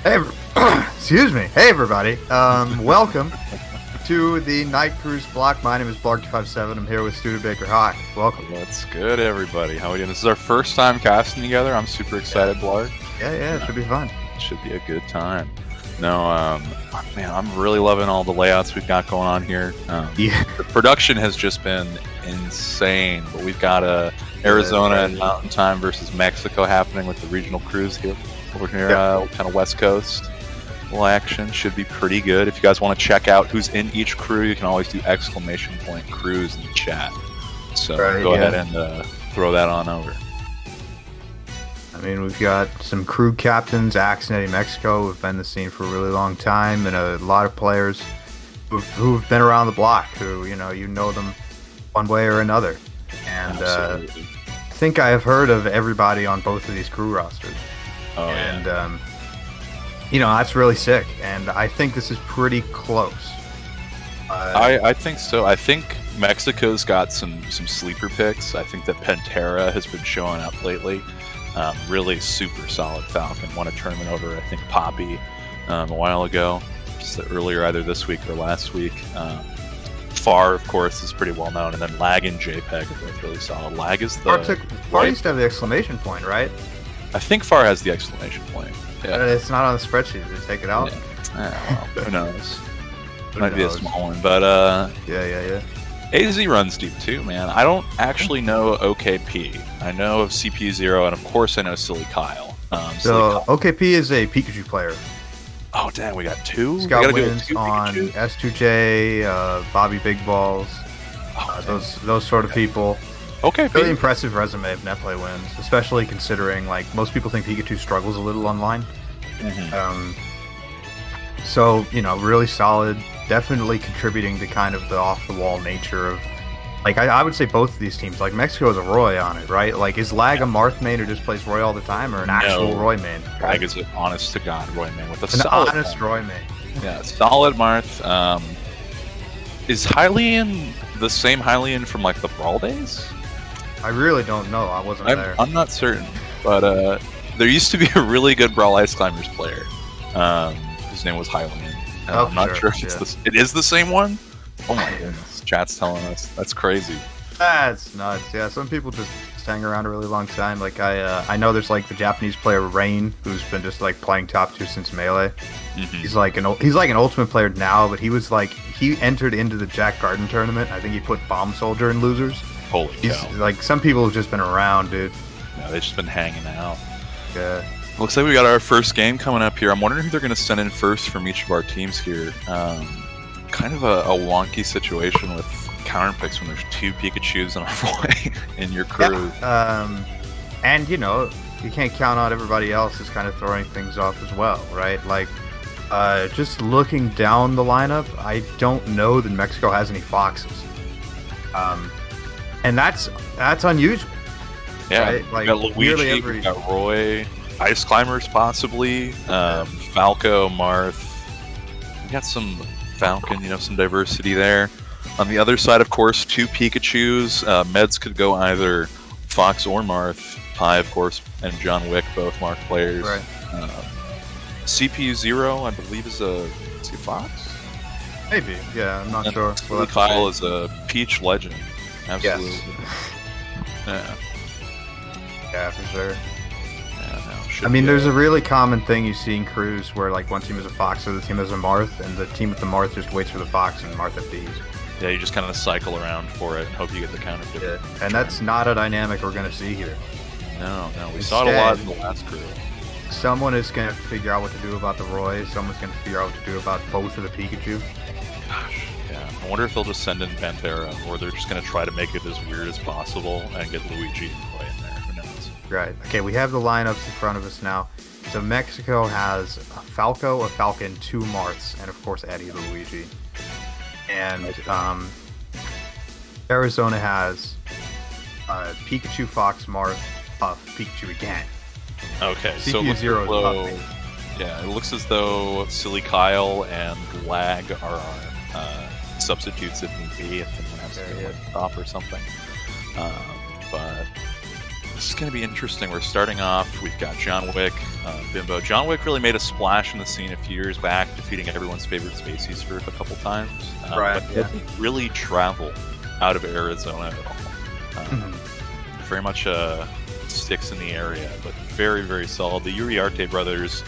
Hey, excuse me. Hey, everybody. Welcome to the Night Cruise block. My name is Blark257. I'm here with Studebaker Hawk. Welcome. What's good, everybody? How are we doing? This is our first time casting together. I'm super excited, Blark. Yeah, it should be fun. It should be a good time. No, man, I'm really loving all the layouts we've got going on here. Yeah. The production has just been insane. But we've got Arizona and Mountain Time versus Mexico happening with the regional cruise here. Over here, kind of West Coast. Little action should be pretty good. If you guys want to check out who's in each crew, you can always do !cruise in the chat. So go ahead and throw that on over. I mean, we've got some crew captains, Axe and Eddie Mexico, who've been in the scene for a really long time, and a lot of players who've been around the block, who, you know them one way or another. And I think I have heard of everybody on both of these crew rosters. That's really sick, and I think this is pretty close. I think so. I think Mexico's got some sleeper picks. I think that Pantera has been showing up lately. Really super solid Falcon. Won a tournament over, I think, Poppy a while ago, just earlier either this week or last week. Far, of course, is pretty well known, and then Lag and JPEG are both really solid. Lag is the Far used to have the exclamation point, right? I think Far has the exclamation point. Yeah. It's not on the spreadsheet. Did you take it out? Yeah. Well, who knows? Might be a small one, but yeah. AZ runs deep too, man. I don't actually know OKP. I know of CPU0, and of course I know Silly Kyle. OKP is a Pikachu player. Oh, damn, we got two? He's got wins on S2J, Bobby Big Balls, those sort of people. Okay, really impressive resume of net play wins, especially considering like most people think Pikachu struggles a little online. So really solid, definitely contributing to kind of the off the wall nature of, like I would say both of these teams. Like Mexico has a Roy on it, right? Like is Lag a Marth main who just plays Roy all the time, or an actual Roy main? Lag is an honest to god Roy main with a solid honest Marth. Roy main. Yeah, solid Marth. Is Hylian the same Hylian from like the Brawl days? I really don't know. I wasn't there. I'm not certain, but there used to be a really good Brawl Ice Climbers player. His name was Hylian. I'm not sure if it is the same one. Oh my goodness, chat's telling us. That's crazy. That's nuts. Yeah, some people just hang around a really long time. Like I know there's like the Japanese player Rain, who's been just like playing top 2 since Melee. He's like an ultimate player now, but he entered into the Jack Garden tournament. I think he put Bomb Soldier in losers. Holy cow. Like, some people have just been around, dude. Yeah, they've just been hanging out. Yeah. Looks like we got our first game coming up here. I'm wondering who they're going to send in first from each of our teams here. Kind of a wonky situation with counter picks when there's 2 Pikachus and a Roy in your crew. Yeah. And, you can't count on everybody else is kind of throwing things off as well, right? Like, just looking down the lineup, I don't know that Mexico has any Foxes. And that's unusual. Yeah, right? Like, we got Luigi, we got Roy, Ice Climbers possibly, Falco, Marth. We got some Falcon, some diversity there. On the other side, of course, 2 Pikachus. Meds could go either Fox or Marth. Pi, of course, and John Wick, both Marth players. Right. CPU0, I believe, is a Fox? Maybe, yeah, I'm not sure. Well, Kyle is a Peach legend. Absolutely. Yes. Yeah, for sure. Yeah, I mean, there's a really common thing you see in crews where like one team is a Fox, the other team is a Marth, and the team with the Marth just waits for the Fox and Marth FDs. Yeah, you just kind of cycle around for it and hope you get the counter pick. Yeah. And that's not a dynamic we're going to see here. No, we saw it a lot in the last crew. Someone is going to figure out what to do about the Roy, someone's going to figure out what to do about both of the Pikachu. Gosh. Yeah, I wonder if they'll just send in Pantera, or they're just going to try to make it as weird as possible and get Luigi to play in there. Who knows? Right. Okay, we have the lineups in front of us now. So Mexico has a Falco, a Falcon, 2 Marths, and of course Eddie the Luigi. And Arizona has Pikachu, Fox, Marth, Puff, Pikachu again. Okay, CPU0 is Puff. Yeah, it looks as though Silly Kyle and Lag are substitutes if need be, if anyone has to go top or something. But This is going to be interesting. We're starting off. We've got John Wick, Bimbo. John Wick really made a splash in the scene a few years back, defeating everyone's favorite Spaceys for a couple times. Right. But didn't really travel out of Arizona at all. Very much sticks in the area, but very, very solid. The Uriarte brothers,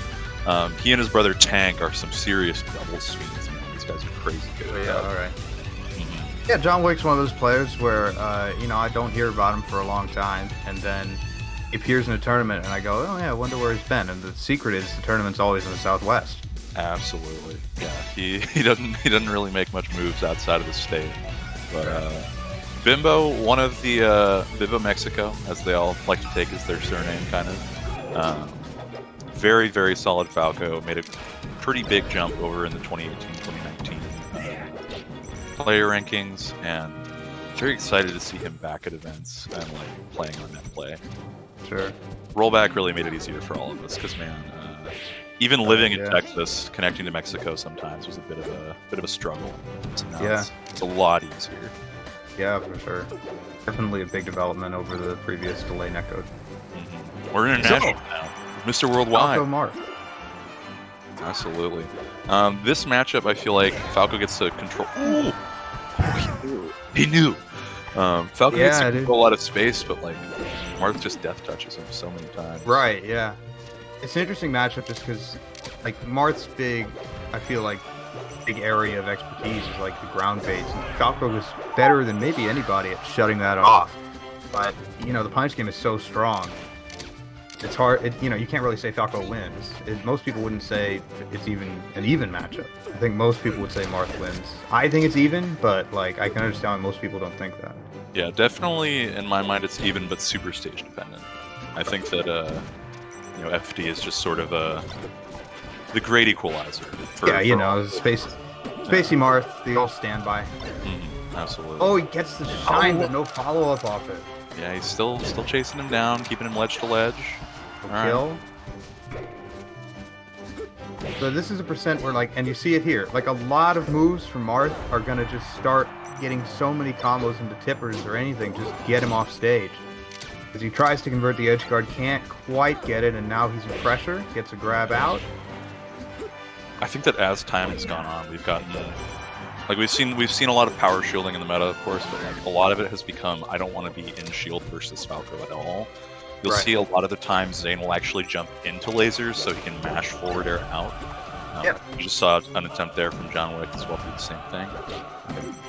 he and his brother Tank are some serious doubles fiends, man. These guys are crazy good. Oh, yeah, all right. Yeah, John Wick's one of those players where, I don't hear about him for a long time, and then he appears in a tournament, and I go, oh, yeah, I wonder where he's been. And the secret is the tournament's always in the Southwest. Absolutely. Yeah, he doesn't really make much moves outside of the state. But Bimbo, one of the Bimbo Mexico, as they all like to take as their surname, kind of. Very, very solid Falco. Made a pretty big jump over in the 2018-2019 player rankings, and very excited to see him back at events and like playing on net play. Sure. Rollback really made it easier for all of us because, man, even living in Texas, connecting to Mexico sometimes was a bit of a struggle. So now it's a lot easier. Yeah, for sure. Definitely a big development over the previous delay netcode. We're international now. Mr. Worldwide. Falco Marth. Absolutely. This matchup, I feel like Falco gets to control. Ooh! He knew. Falco gets to control a lot of space, but like Marth just death touches him so many times. Right, yeah. It's an interesting matchup just because like Marth's big, I feel like, big area of expertise is like the ground base, and Falco was better than maybe anybody at shutting that off. But, the punch game is so strong. It's hard, you can't really say Falco wins. Most people wouldn't say it's even an even matchup. I think most people would say Marth wins. I think it's even, but like I can understand why most people don't think that. Yeah, definitely in my mind it's even, but super stage dependent. I think that FD is just sort of the great equalizer. Spacey Marth, the old standby. Absolutely. Oh, he gets the shine, but no follow up off it. Yeah, he's still chasing him down, keeping him ledge to ledge. Kill. So this is a percent where, like, and you see it here, like a lot of moves from Marth are gonna just start getting so many combos into tippers or anything, just get him off stage. As he tries to convert the edge guard, can't quite get it, and now he's in pressure, gets a grab out. I think that as time has gone on, we've gotten like we've seen a lot of power shielding in the meta, of course, but like a lot of it has become I don't want to be in shield versus Falco at all. You'll see a lot of the times Zane will actually jump into lasers so he can mash forward air out. You just saw an attempt there from John Wick as well to do the same thing.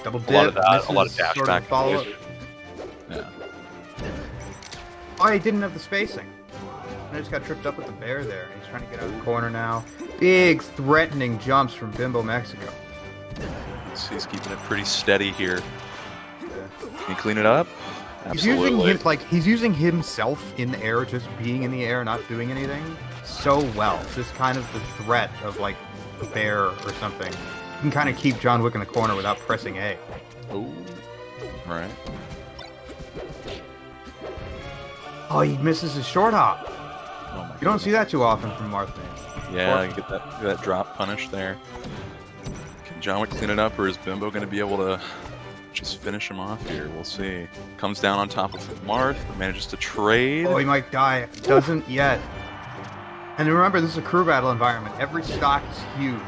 Double dip, a lot of that, a lot of dash back follow up. Yeah. Oh, he didn't have the spacing. I just got tripped up with the bear there. He's trying to get out of the corner now. Big threatening jumps from Bimbo Mexico. So he's keeping it pretty steady here. Can he clean it up? Absolutely. He's using himself in the air, just being in the air, not doing anything, so well. Just kind of the threat of like a bear or something. You can kind of keep John Wick in the corner without pressing A. Oh, right. Oh, he misses his short hop. Oh you don't see that too often from Marth. Yeah, you get that drop punish there. Can John Wick clean it up, or is Bimbo going to be able to just finish him off here? We'll see. Comes down on top of Marth, manages to trade. Oh, he might die. Doesn't yet. And remember, this is a crew battle environment. Every stock is huge.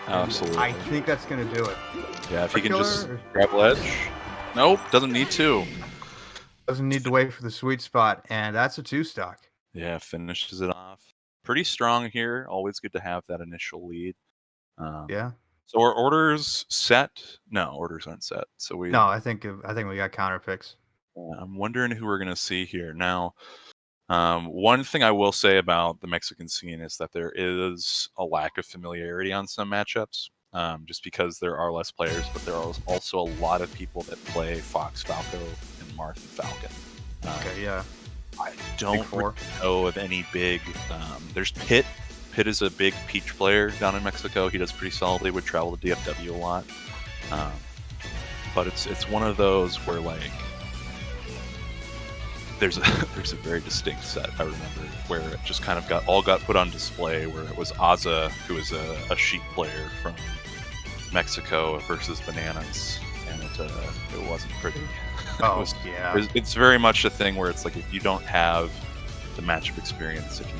Absolutely. I think that's going to do it. Yeah, if he can just grab ledge. Nope, doesn't need to. Doesn't need to wait for the sweet spot, and that's a 2-stock. Yeah, finishes it off. Pretty strong here. Always good to have that initial lead. Yeah. So our orders set? No, orders aren't set. So No, I think we got counter picks. I'm wondering who we're gonna see here now. One thing I will say about the Mexican scene is that there is a lack of familiarity on some matchups. Just because there are less players, but there are also a lot of people that play Fox, Falco, and Marth and Falcon. Okay, yeah. I don't really know of any big. There's Pitt. Pitt is a big Peach player down in Mexico. He does pretty solidly. Would travel to DFW a lot. But it's one of those where like there's a very distinct set I remember where it just kind of got put on display, where it was Aza, who is a Sheik player from Mexico, versus Bananas, and it wasn't pretty. Oh, yeah. It's very much a thing where it's like if you don't have the matchup experience, it can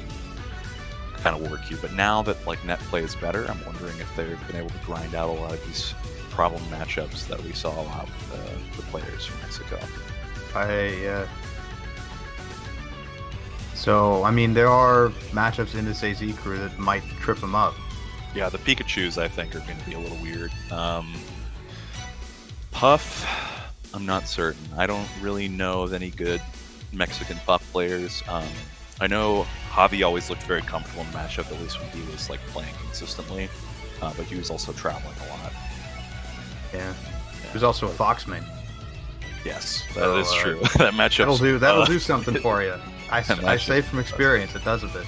kind of work you. But now that like net play is better, I'm wondering if they've been able to grind out a lot of these problem matchups that we saw a lot with the players from Mexico. So, I mean, there are matchups in this AZ crew that might trip them up. Yeah, the Pikachus, I think, are going to be a little weird. Puff, I'm not certain. I don't really know of any good Mexican Puff players. I know Javi always looked very comfortable in the matchup, at least when he was like playing consistently, but he was also traveling a lot. Yeah. There's also a Foxman. Yes, that is true. That matchup that'll do something for you. I say from experience, it does a bit.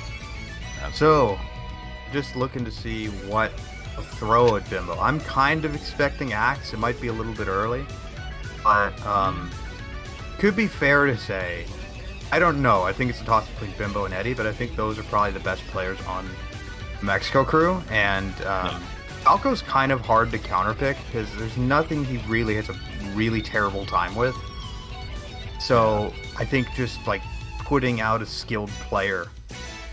Absolutely. So, just looking to see what a throw at Bimbo. I'm kind of expecting Axe. It might be a little bit early, but could be fair to say. I don't know. I think it's a toss between Bimbo and Eddie, but I think those are probably the best players on the Mexico crew. And Falco's kind of hard to counterpick because there's nothing he really has a really terrible time with. So I think just like putting out a skilled player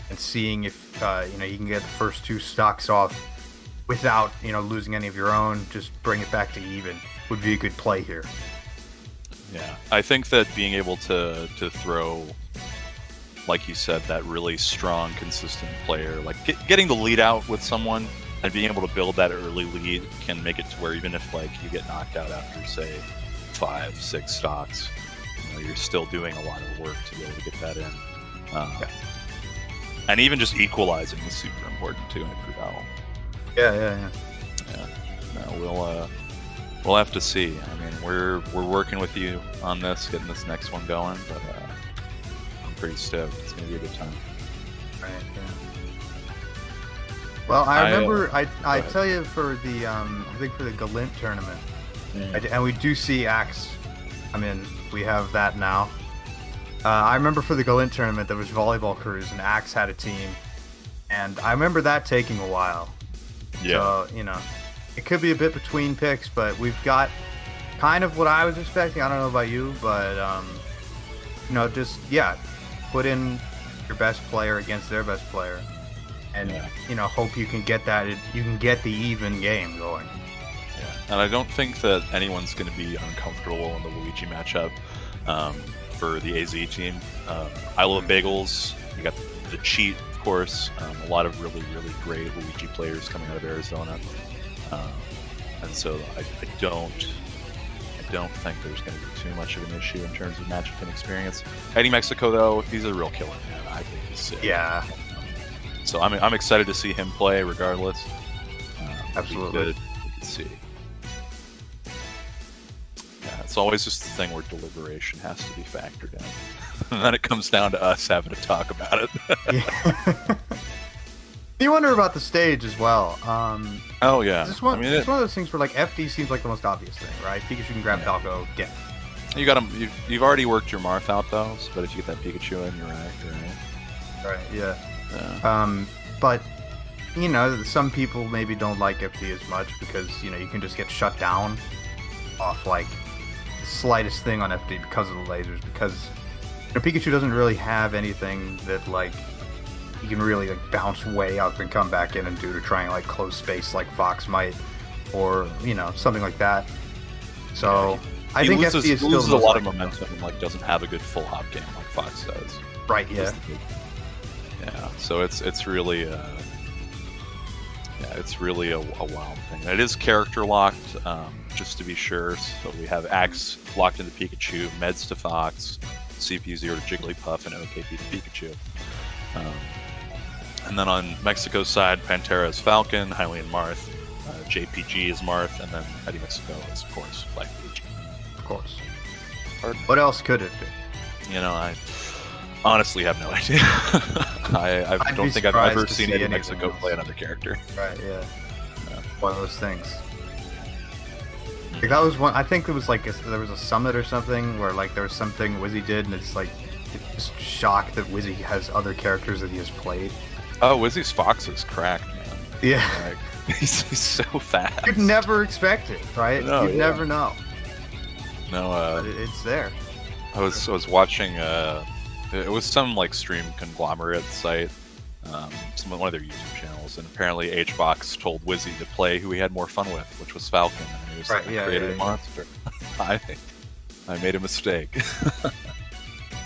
and seeing if you can get the first 2 stocks off without losing any of your own, just bring it back to even would be a good play here. Yeah, I think that being able to throw, like you said, that really strong, consistent player, like getting the lead out with someone and being able to build that early lead can make it to where even if like you get knocked out after say 5-6 stocks, you're still doing a lot of work to be able to get that in. And even just equalizing is super important too in a crew battle. Yeah. No, we'll have to see. I mean, we're working with you on this, getting this next one going, but I'm pretty stoked. It's gonna be a good time. Right. Yeah. Well, I remember I tell you for the I think for the Galint tournament, and we do see Axe. I mean, we have that now. I remember for the Galint tournament there was volleyball crews and Axe had a team, and I remember that taking a while. Yeah. So it could be a bit between picks, but we've got kind of what I was expecting. I don't know about you, but put in your best player against their best player, and hope you can get that. You can get the even game going. Yeah, and I don't think that anyone's going to be uncomfortable in the Luigi matchup for the AZ team. I love bagels. You got the cheat, of course. A lot of really, really great Luigi players coming out of Arizona. And so I don't think there's going to be too much of an issue in terms of matchup and experience. Eddie Mexico, though, he's a real killer, man. I think he's sick. Yeah. So I'm excited to see him play, regardless. Absolutely. We can see. Yeah, it's always just the thing where deliberation has to be factored in, and then it comes down to us having to talk about it. Yeah. You wonder about the stage as well. Oh yeah, it's one of those things where like FD seems like the most obvious thing, right? Pikachu can grab Falco, get. You got him. You've already worked your Marth out though, but if you get that Pikachu in, you're right. Right. Yeah. But some people maybe don't like FD as much because you can just get shut down off like the slightest thing on FD because of the lasers. Because Pikachu doesn't really have anything that like. You can really like bounce way up and come back in and do to try and like close space like Fox might, or something like that. So I think FD is still loses a lot of momentum and like doesn't have a good full hop game like Fox does. Right. Yeah. Yeah. So it's really a wild thing. And it is character locked, just to be sure. So we have Axe locked into Pikachu, Meds to Fox, CP0 to Jigglypuff, and OKP to Pikachu. And then on Mexico's side, Pantera is Falcon, Hylian Marth, JPG is Marth, and then Eddie Mexico is, of course, Black Luigi. Of course. What else could it be? I honestly have no idea. I don't think I've ever seen Eddie Mexico play another character. Right, yeah. One of those things. Like that was one. I think it was like there was a summit or something where like there was something Wizzy did, and it's like just shocked that Wizzy has other characters that he has played. Oh, Wizzy's Fox is cracked, man. Yeah. He's so fast. You'd never expect it, right? No, You'd never know. No, but it's there. I was watching. It was some like stream conglomerate site, one of their YouTube channels, and apparently HBox told Wizzy to play who he had more fun with, which was Falcon, and he was like, I created a monster. I made a mistake.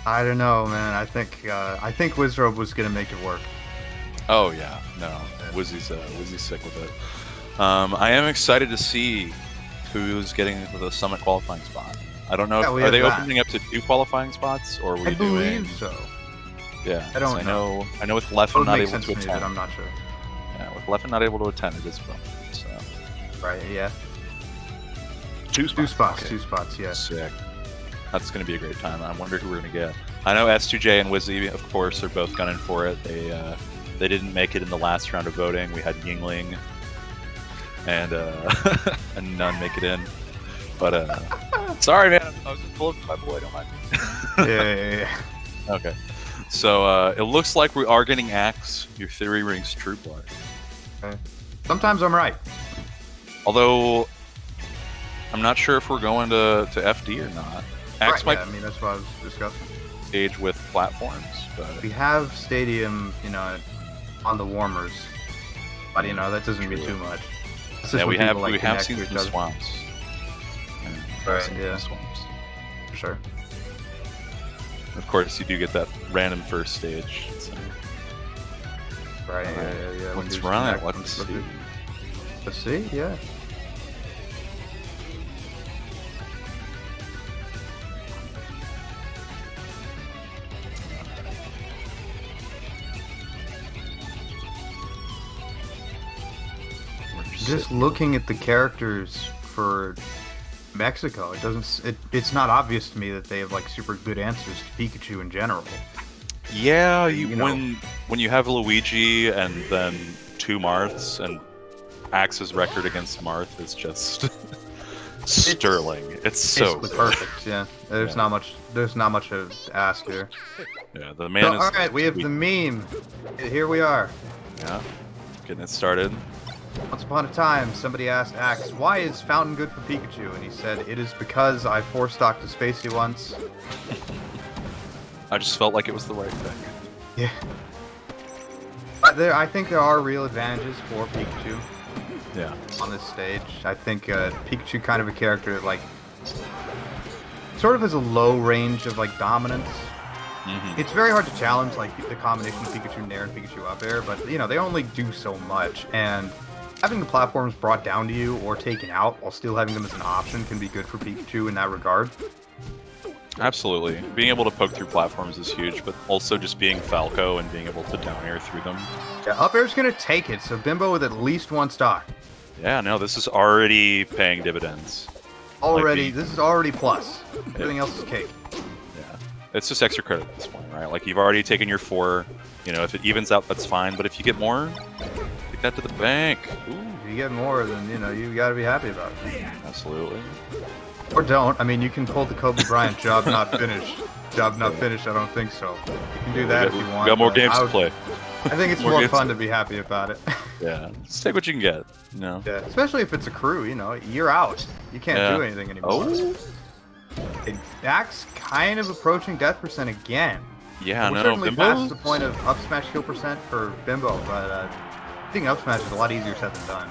I don't know, man. I think Wizrobe was gonna make it work. Oh yeah, no, Wizzy's sick with it. I am excited to see who's getting the Summit qualifying spot. I don't know if are they opening up to 2 qualifying spots, or are we doing? I believe so. Yeah, I don't know. I know with Leffen not able to attend. But I'm not sure. Yeah, with Leffen not able to attend, it is fun. So. Right. Yeah. 2 spots. Okay. 2 spots. Yeah. Sick. That's going to be a great time. I wonder who we're going to get. I know S2J and Wizzy, of course, are both gunning for it. They didn't make it in the last round of voting. We had Yingling and and none make it in. But sorry, man. I was just pulling for my boy. Don't mind me. Yeah. Okay. So it looks like we are getting Axe. Your theory rings true, Bart. Okay. Sometimes I'm right. Although I'm not sure if we're going to FD or not. Axe might. Yeah, I mean, that's what I was discussing. Stage with platforms, but we have Stadium, on the warmers, but that doesn't mean too much. Yeah, we have seen some swamps. Right. Yeah. Swamps. For sure. Of course, you do get that random first stage. So. Right. Yeah. Let's run it. Let's see. Let's see. Yeah. Just looking at the characters for Mexico, it's not obvious to me that they have like super good answers to Pikachu in general. Yeah, when you have Luigi and then 2 Marths, and Axe's record against Marth is just sterling. It's so perfect. Yeah, there's not much to ask there. Yeah, the man is. All right, we have the meme. Here we are. Yeah, getting it started. Once upon a time, somebody asked Axe, why is Fountain good for Pikachu? And he said, it is because I 4-stocked a Spacey once. I just felt like it was the right thing. Yeah. I think there are real advantages for Pikachu. Yeah. On this stage. I think Pikachu kind of a character that, sort of has a low range of, dominance. Mm-hmm. It's very hard to challenge, the combination of Pikachu Nair and Pikachu Up Air, but, they only do so much, and having the platforms brought down to you or taken out while still having them as an option can be good for Pikachu in that regard. Absolutely. Being able to poke through platforms is huge, but also just being Falco and being able to down air through them. Yeah, Up Air's going to take it, so Bimbo with at least 1 stock. Yeah, no, this is already paying dividends. This is already plus. Everything else is cake. Yeah. It's just extra credit at this point, right? You've already taken your 4. If it evens out, that's fine, but if you get more, take that to the bank. Ooh. If you get more, then, you got to be happy about it. Absolutely. Or don't. I mean, you can pull the Kobe Bryant job not finished. Job not finished, I don't think so. You can do that if you want. We got more games to play. I think it's more fun to be happy about it. Yeah. Just take what you can get, Yeah, especially if it's a crew, you're out. You can't do anything anymore. Oh? Axe kind of approaching death percent again. Yeah, We're certainly past the point of up smash kill percent for Bimbo, but I think up smash is a lot easier said than done.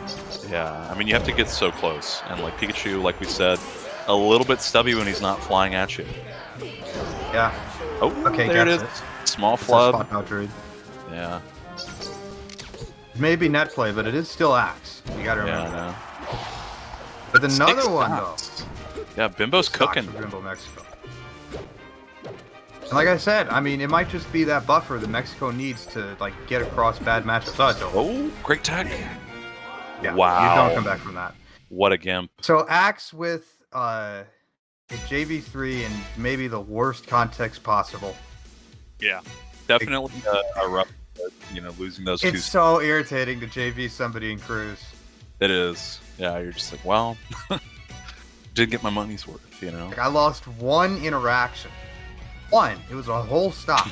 Yeah, I mean, you have to get so close, and Pikachu, like we said, a little bit stubby when he's not flying at you. Yeah. Oh, okay, there it is. Small flub. Yeah. Maybe net play, but it is still Axe. You gotta remember that. But it's another one, though. Yeah, Bimbo's cooking. Bimbo Mexico. And like I said, I mean, it might just be that buffer that Mexico needs to, get across bad matchups. Oh, great tech. Yeah, wow. You don't come back from that. What a gimp. So Axe with a JV3 and maybe the worst context possible. Yeah, definitely a rough, losing those 2. It's so irritating to JV somebody in Cruise. It is. Yeah, you're just well, did get my money's worth, I lost 1 interaction. 1. It was a whole stock.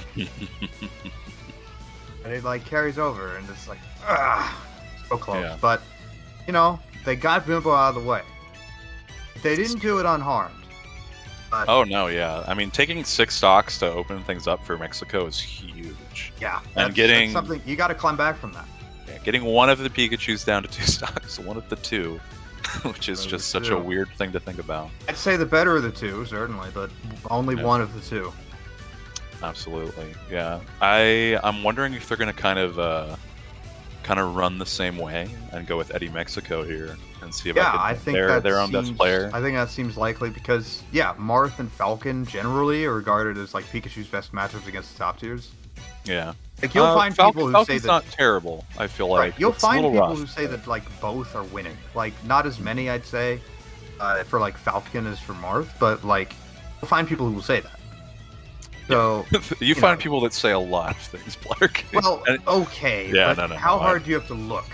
And it carries over, and it's so close. Yeah. But they got Bimbo out of the way. They didn't do it unharmed. Oh no, yeah. I mean, taking 6 stocks to open things up for Mexico is huge. Yeah, and that's something you got to climb back from that. Yeah, getting one of the Pikachu's down to 2 stocks, one of the 2, which is just such a weird thing to think about. I'd say the better of the 2, certainly, but only one of the 2. Absolutely, yeah. I'm wondering if they're going to kind of run the same way and go with Eddie Mexico here and see if I think their own best player. I think that seems likely because Marth and Falcon generally are regarded as like Pikachu's best matchups against the top tiers. Yeah, like you'll find people who say that not terrible. I feel like you'll find people who say that like both are winning. Like not as many, I'd say, for like Falcon as for Marth, but like you'll find people who will say that. So you find people that say a lot of things, Blark. Well, okay. Yeah, but how hard do you have to look?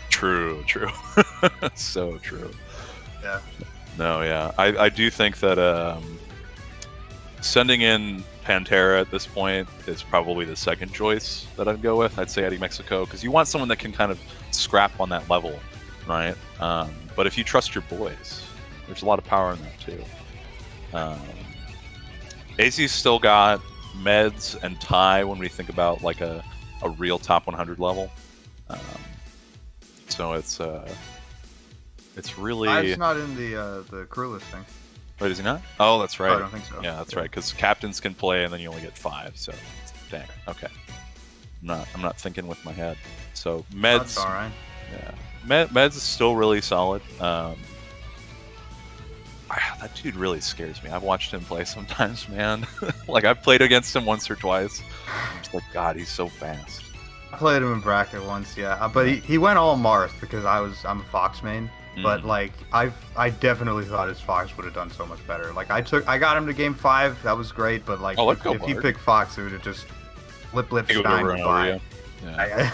True. So true. Yeah. No, yeah. I do think that sending in Pantera at this point is probably the second choice that I'd go with. I'd say Eddie Mexico, because you want someone that can kind of scrap on that level, right? But if you trust your boys, there's a lot of power in that too. AZ's still got Meds and Ty when we think about like a real top 100 level. So it's really... Ty's not in the crew list thing. Wait, is he not? Oh, that's right. Oh, I don't think so. Yeah, that's right, because captains can play and then you only get 5, so dang. Okay. I'm not thinking with my head. So Meds... That's all right. Yeah. Meds is still really solid. That dude really scares me. I've watched him play sometimes, man. Like, I've played against him once or twice. I'm just like, God, he's so fast. I played him in bracket once, yeah. But he went all Marth because I'm a Fox main. But like I definitely thought his Fox would have done so much better. Like I got him to game 5, that was great. But like if he picked Fox, it would have just lip Stein by. Yeah.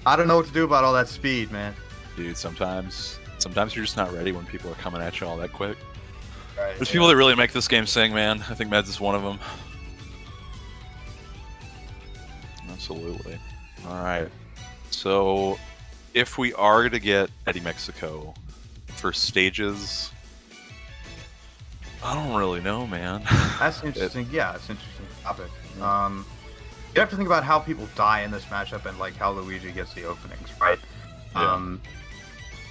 I don't know what to do about all that speed, man. Dude, sometimes you're just not ready when people are coming at you all that quick. Right, There's people that really make this game sing, man. I think Meds is one of them. Absolutely. All right. So, if we are to get Eddie Mexico for stages, I don't really know, man. That's interesting. Yeah, it's an interesting topic. You have to think about how people die in this matchup and like how Luigi gets the openings, right? Yeah.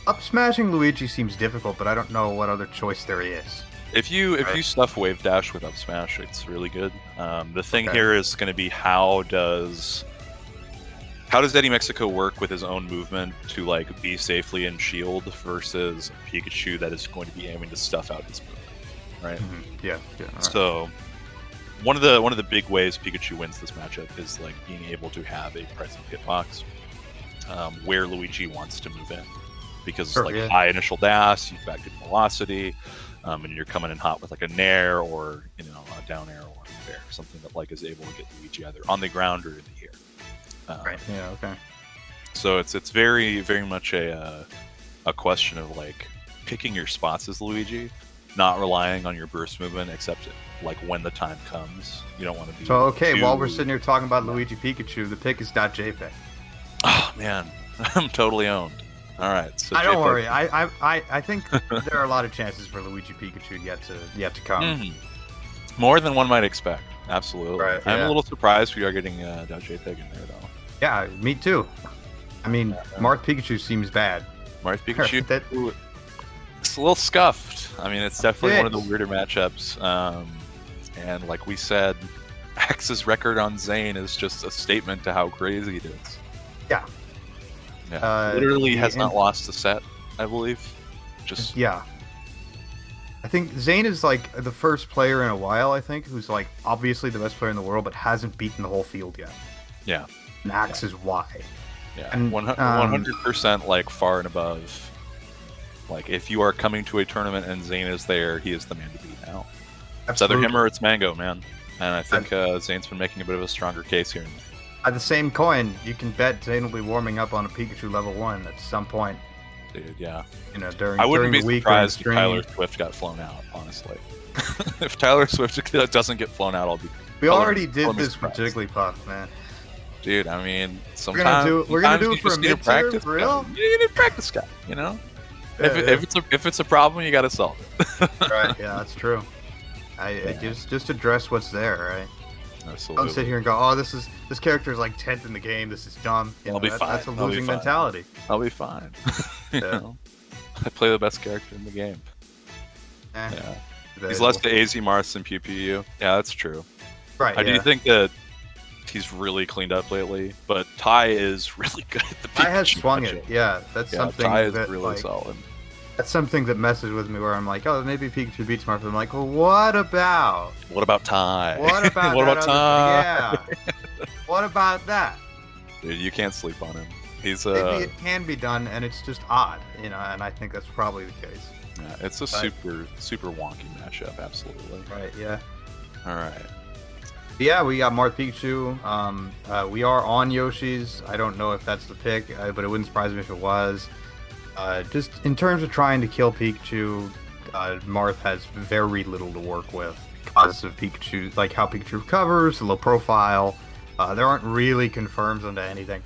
Up smashing Luigi seems difficult, but I don't know what other choice there is. If you stuff Wave Dash with up smash, it's really good. The thing here is going to be how does Eddie Mexico work with his own movement to like be safely in shield versus Pikachu that is going to be aiming to stuff out his movement, right? Mm-hmm. Yeah. Right. So one of the big ways Pikachu wins this matchup is like being able to have a present hitbox where Luigi wants to move in. Because high initial dash, you've got good velocity, and you're coming in hot with like a nair or a down air or a fair, something that like is able to get Luigi either on the ground or in the air. Right. Yeah. Okay. So it's very very much a question of like picking your spots as Luigi, not relying on your burst movement, except like when the time comes. You don't want to be. So while we're sitting here talking about Luigi Pikachu, the pick is .jpeg. Oh man, I'm totally owned. All right, so don't worry. I think there are a lot of chances for Luigi Pikachu yet to come. Mm-hmm. More than one might expect. Absolutely. Right, I'm a little surprised we are getting .jpeg in there though. Yeah, me too. I mean, Marth Pikachu seems bad. Marth Pikachu, it's a little scuffed. I mean, it's definitely one of the weirder matchups. And like we said, Axe's record on Zane is just a statement to how crazy it is. Yeah. Yeah, literally has not lost a set, I believe. I think Zane is like the first player in a while, I think, who's like obviously the best player in the world, but hasn't beaten the whole field yet. Yeah. And Axe is why. Yeah, and 100% like far and above. Like if you are coming to a tournament and Zane is there, he is the man to beat now. Absolutely. It's either him or it's Mango, man. And I think Zane's been making a bit of a stronger case here. At the same coin, you can bet Zane will be warming up on a Pikachu level 1 at some point. Dude, yeah. During I wouldn't be the week surprised if Tyler Swift got flown out, honestly. If Tyler Swift doesn't get flown out, I'll be... We already did this with Jigglypuff, man. Dude, I mean, sometimes... We're gonna do it for a mid-tier, for real? You need a practice guy, you know? If it's a problem, you gotta solve it. Right, yeah, that's true. just address what's there, right? Absolutely. Don't sit here and go, oh, this character is like 10th in the game. This is dumb. I'll be fine. That's a losing mentality. I'll be fine. You know? I play the best character in the game. Yeah. He's less to AZ Marth than PPU. Yeah, that's true. Right. I do think that he's really cleaned up lately, but Ty is really good at the Pikachu. Ty has swung it. Yeah, that's something Ty is that, really solid. That's something that messes with me where I'm like, oh, maybe Pikachu beats Marth. I'm like, well, what about Ty? What about what about Ty? Yeah. What about that? Dude, you can't sleep on him. He's maybe it can be done, and it's just odd, and I think that's probably the case. Yeah, it's a super wonky matchup, absolutely. Right. Yeah. All right. Yeah, we got Marth Pikachu. We are on Yoshi's. I don't know if that's the pick, but it wouldn't surprise me if it was. Just in terms of trying to kill Pikachu, Marth has very little to work with because of Pikachu, like how Pikachu recovers, the low profile. There aren't really confirms onto anything.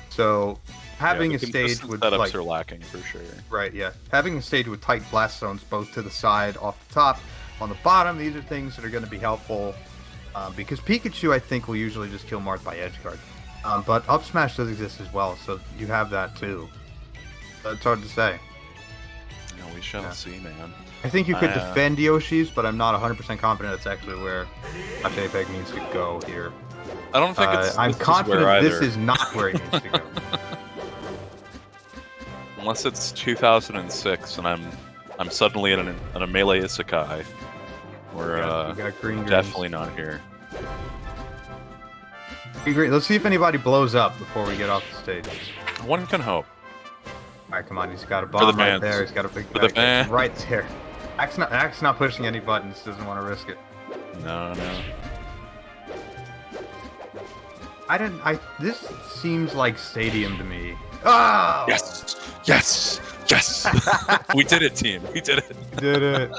So having a stage with setups are lacking for sure. Right, yeah. Having a stage with tight blast zones both to the side, off the top, on the bottom, these are things that are going to be helpful. Because Pikachu, I think, will usually just kill Marth by edge guard. But up smash does exist as well, so you have that too. It's hard to say. No, we shall see, man. I think you could defend Yoshi's, but I'm not 100% confident that's actually where JPEG needs to go here. I don't think it's. I'm confident this is not where it needs to go. Unless it's 2006 and I'm suddenly in a melee isekai. We're definitely not here. Let's see if anybody blows up before we get off the stage. One can hope. Alright, come on, he's got a bomb right there. He's got a big right there. Axe not pushing any buttons, doesn't want to risk it. No. This seems like Stadium to me. Oh! Yes! We did it, team. We did it. Did it.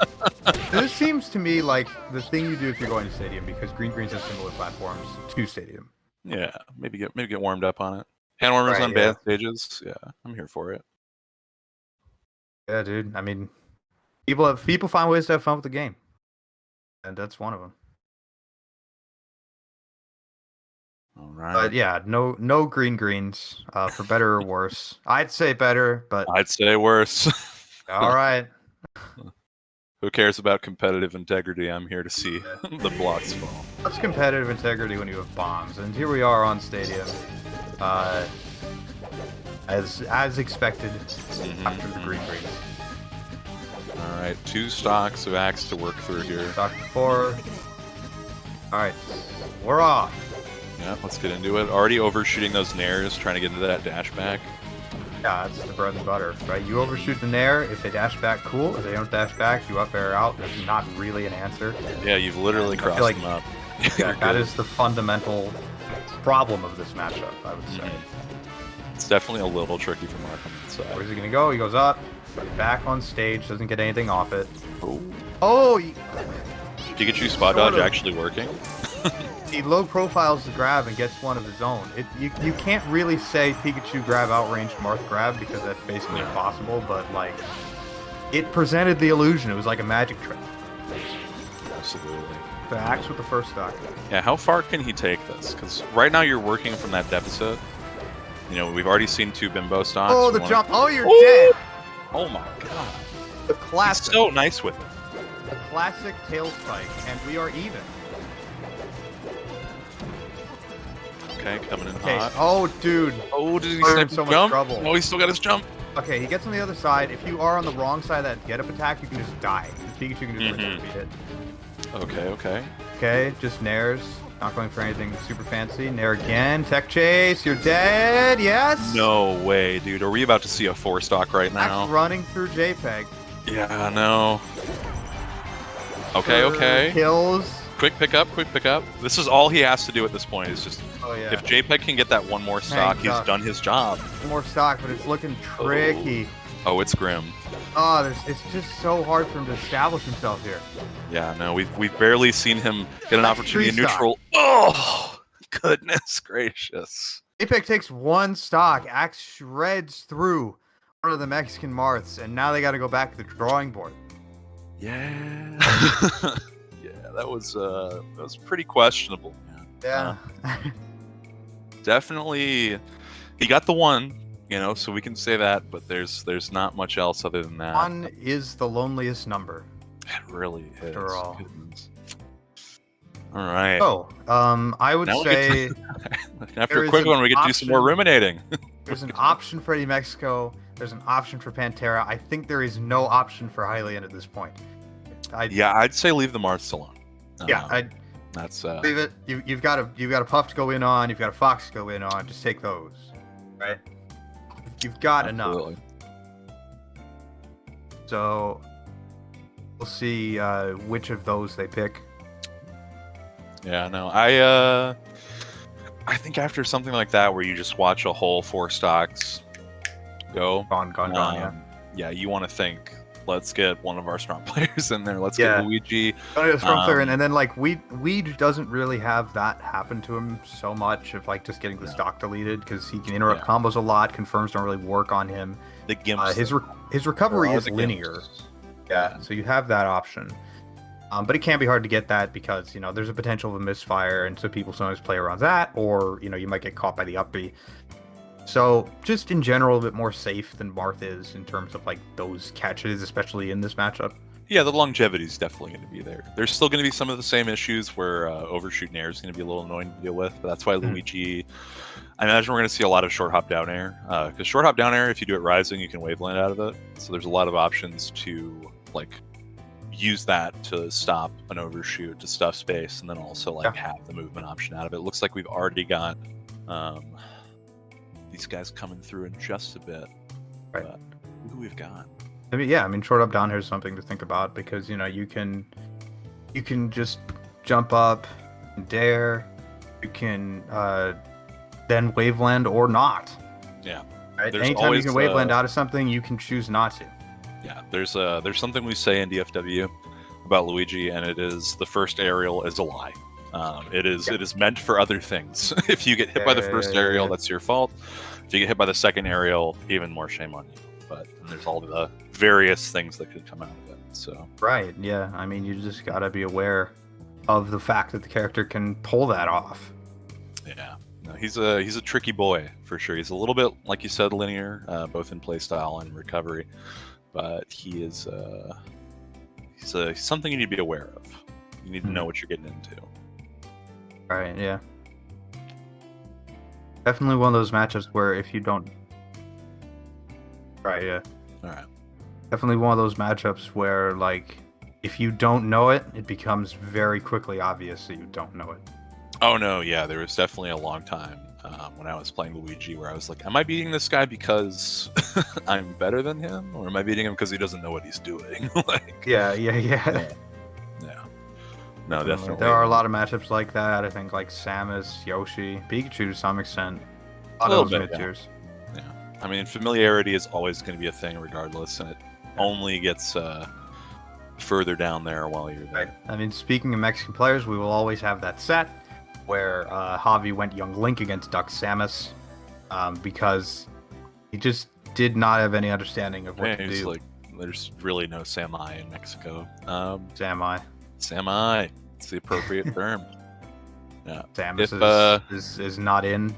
This seems to me like the thing you do if you're going to Stadium, because Greens has similar platforms to Stadium. Yeah, maybe get warmed up on it. Hand warmers on bad stages. Yeah, I'm here for it. Yeah, dude. I mean, people find ways to have fun with the game, and that's one of them. All right. But yeah, no greens, for better or worse. I'd say better, but I'd say worse. All right. Who cares about competitive integrity? I'm here to see the blocks fall. What's competitive integrity when you have bombs? And here we are on Stadium, as expected after the greens. All right, 2 stocks of Axe to work through here. Stock 4. All right, we're off. Yeah, let's get into it. Already overshooting those nairs, trying to get into that dash back. Yeah, that's the bread and butter, right? You overshoot the nair. If they dash back, cool. If they don't dash back, you up air out. There's not really an answer. Yeah, you've literally crossed them up. Yeah, that is the fundamental problem of this matchup, I would say. It's definitely a little tricky for Mark on that side. Where's he going to go? He goes up, back on stage, doesn't get anything off it. Oh! Pikachu spot dodge actually working? He low profiles the grab and gets one of his own. You can't really say Pikachu grab outranged Marth grab because that's basically impossible, but like it presented the illusion. It was like a magic trick. Absolutely. The Axe with the first stock. Yeah, how far can he take this? Because right now you're working from that deficit. You know, we've already seen 2 bimbo stocks. Oh, the jump! Oh, you're dead! Oh my god! The classic. He's so nice with it. The classic tail spike, and we are even. Okay, coming in hot. Oh, dude. Oh, did he snipe so much jump? Trouble. Oh, he still got his jump. Okay, he gets on the other side. If you are on the wrong side of that get-up attack, you can just die. Pikachu can just beat it. Okay. Okay, just nairs. Not going for anything super fancy. Nair again. Tech chase. You're dead. Yes? No way, dude. Are we about to see a 4-stock right now? Axe running through JPEG. Yeah, no. Okay. Kills. Quick pickup. This is all he has to do at this point. Is just if JPEG can get that one more stock, he's done his job. One more stock, but it's looking tricky. Oh, it's grim. Oh, it's just so hard for him to establish himself here. Yeah, no, we've barely seen him get an opportunity in neutral. Oh, goodness gracious. JPEG takes 1 stock. Axe shreds through one of the Mexican Marths, and now they got to go back to the drawing board. Yeah. that was pretty questionable. Yeah. Definitely, he got the one, so we can say that. But there's not much else other than that. One is the loneliest number. It really is. After all. Goodness. All right. So, I would say after a quick one, we could do some more ruminating. There's an option for Eddie Mexico. There's an option for Pantera. I think there is no option for Hylian at this point. I'd say leave the Marths alone. That's leave it. You've got a Puff to go in on. You've got a Fox to go in on. Just take those, right? You've got enough. So we'll see which of those they pick. Yeah, no, I think after something like that, where you just watch a whole 4 stocks go, gone, yeah, you want to think, let's get one of our strong players in there. Let's get Luigi. Strong player, and then like Weed doesn't really have that happen to him so much of like just getting the stock deleted, because he can interrupt combos a lot. Confirms don't really work on him. The gimps. His recovery is linear. Yeah, so you have that option. But it can be hard to get that because, there's a potential of a misfire, and so people sometimes play around that, or, you might get caught by the up B. So, just in general, a bit more safe than Marth is in terms of, like, those catches, especially in this matchup. Yeah, the longevity is definitely going to be there. There's still going to be some of the same issues where overshoot air is going to be a little annoying to deal with, but that's why Luigi... I imagine we're going to see a lot of short hop down air, because short hop down air, if you do it rising, you can waveland out of it. So there's a lot of options to, like... use that to stop an overshoot, to stuff space, and then also have the movement option out of it. Looks like we've already got these guys coming through in just a bit. Right. But look who we've got. I mean, short up down here is something to think about, because you can just jump up and dare. You can then waveland or not. Yeah. Right? Anytime you can waveland out of something, you can choose not to. Yeah, there's something we say in DFW about Luigi, and it is the first aerial is a lie. It is meant for other things. If you get hit by the first aerial, that's your fault. If you get hit by the second aerial, even more shame on you. But there's all the various things that could come out of it. So right, yeah. I mean, you just gotta be aware of the fact that the character can pull that off. Yeah. No, he's a tricky boy for sure. He's a little bit, like you said, linear, both in playstyle and recovery. But he is he's something you need to be aware of. You need to know what you're getting into. Right, yeah. Definitely one of those matchups where if you don't... Right, yeah. Alright. Definitely one of those matchups where, like, if you don't know it, it becomes very quickly obvious that you don't know it. Oh no, yeah, there was definitely a long time when I was playing Luigi where I was like, am I beating this guy because I'm better than him, or am I beating him because he doesn't know what he's doing? Yeah. No, definitely. There are a lot of matchups like that. I think like Samus, Yoshi, Pikachu to some extent. A lot of those mid-tiers. Yeah. I mean, familiarity is always going to be a thing regardless, and it only gets further down there while you're there. Right. I mean, speaking of Mexican players, we will always have that set where Javi went Young Link against Duck Samus because he just did not have any understanding of what to do. Like, there's really no Samai in Mexico. Samai. It's the appropriate term. Yeah. Samus is not in.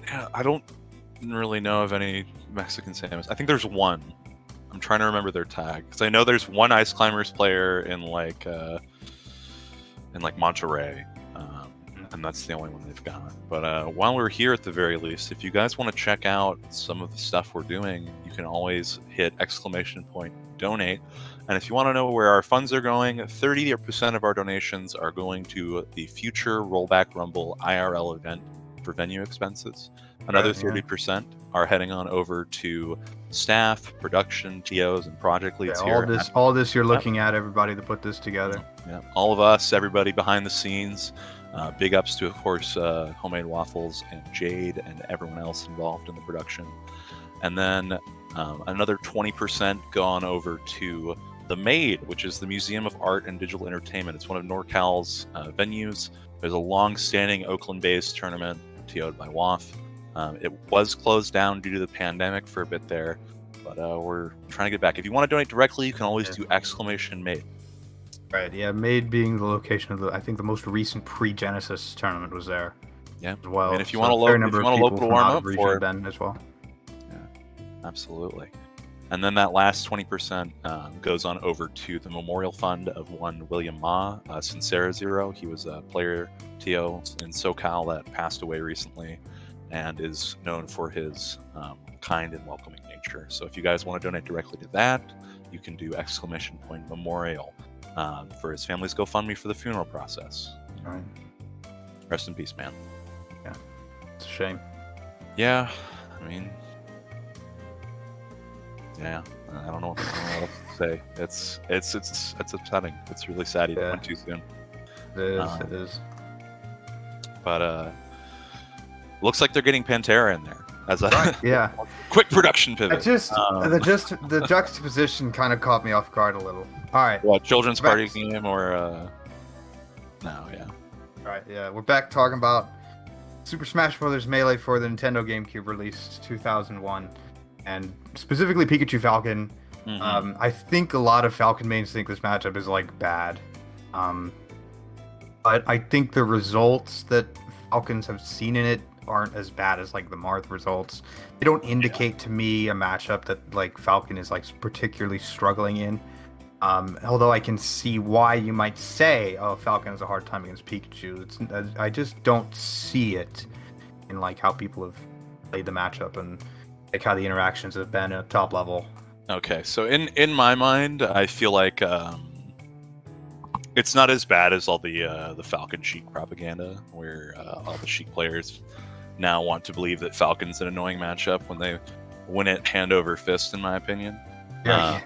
Yeah, I don't really know of any Mexican Samus. I think there's one. I'm trying to remember their tag, because I know there's one Ice Climbers player in Monterey, and that's the only one they've got. But while we're here, at the very least, if you guys want to check out some of the stuff we're doing, you can always hit !donate. And if you want to know where our funds are going, 30% of our donations are going to the future Rollback Rumble IRL event for venue expenses. Another 30% are heading on over to staff, production, TOs, and project leads here. All this you're looking at, everybody that put this together. Yeah, all of us, everybody behind the scenes. Big ups to, of course, Homemade Waffles and Jade and everyone else involved in the production. And then another 20% gone over to The Made, which is the Museum of Art and Digital Entertainment. It's one of NorCal's venues. There's a long-standing Oakland-based tournament TO'd by WAF. It was closed down due to the pandemic for a bit there, but we're trying to get back. If you want to donate directly, you can always do !made. Right, yeah, Maid being the location of I think the most recent pre-Genesis tournament was there. Yeah, as well. I mean, if you So want a fair a number of people local from warm out up of region for have it, been as well. yeah, absolutely. And then that last 20% goes on over to the Memorial Fund of one William Ma, Sincera Zero. He was a player TO in SoCal that passed away recently and is known for his kind and welcoming nature. So if you guys want to donate directly to that, you can do !memorial for his family's GoFundMe for the funeral process. All right. Rest in peace, man. Yeah, it's a shame. Yeah, I mean, yeah, I don't know what else to say. It's upsetting. It's really sad he went too soon. It is. It is. But looks like they're getting Pantera in there as a yeah quick production pivot. The juxtaposition kind of caught me off guard a little. All right. What, children's party game or no? Yeah. All right. Yeah, we're back talking about Super Smash Bros. Melee for the Nintendo GameCube, released 2001, and specifically Pikachu Falcon. Mm-hmm. I think a lot of Falcon mains think this matchup is like bad, but I think the results that Falcons have seen in it aren't as bad as like the Marth results. They don't indicate to me a matchup that like Falcon is like particularly struggling in. Although I can see why you might say, "Oh, Falcon has a hard time against Pikachu." I just don't see it in like how people have played the matchup and like how the interactions have been at top level. Okay, so in my mind, I feel like it's not as bad as all the Falcon Sheik propaganda, where all the Sheik players now want to believe that Falcon's an annoying matchup when they win it hand over fist, in my opinion. Yeah.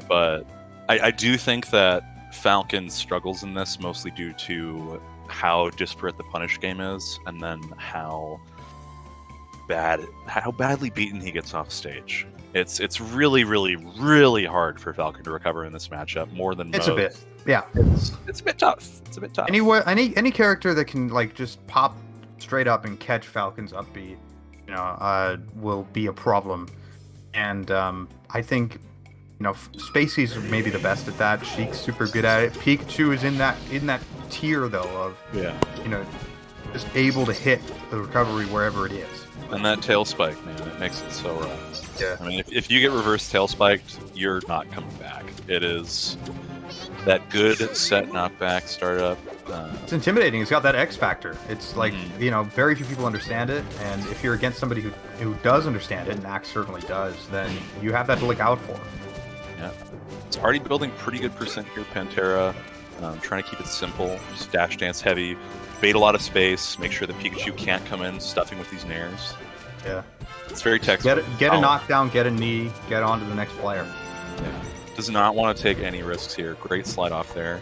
But I do think that Falcon struggles in this mostly due to how disparate the punish game is, and then how badly beaten he gets off stage. It's really, really, really hard for Falcon to recover in this matchup, more than it's most. a bit. Yeah. It's a bit tough. It's a bit tough. Any character that can like just pop straight up and catch Falcon's upbeat, will be a problem. And I think, Spacey's maybe the best at that. Sheik's super good at it. Pikachu is in that tier though of just able to hit the recovery wherever it is. And that tail spike, man, it makes it so rough. Yeah. I mean, if you get reverse tail spiked, you're not coming back. It is that good set knockback startup. It's intimidating. It's got that X factor. It's like, very few people understand it. And if you're against somebody who does understand it, and Axe certainly does, then you have that to look out for. Yeah. It's already building pretty good percent here, Pantera. Trying to keep it simple, just dash dance heavy, bait a lot of space, make sure that Pikachu can't come in stuffing with these nairs. Yeah. It's very textbook. Get a knockdown, get a knee, get on to the next player. Yeah. Does not want to take any risks here. Great slide off there.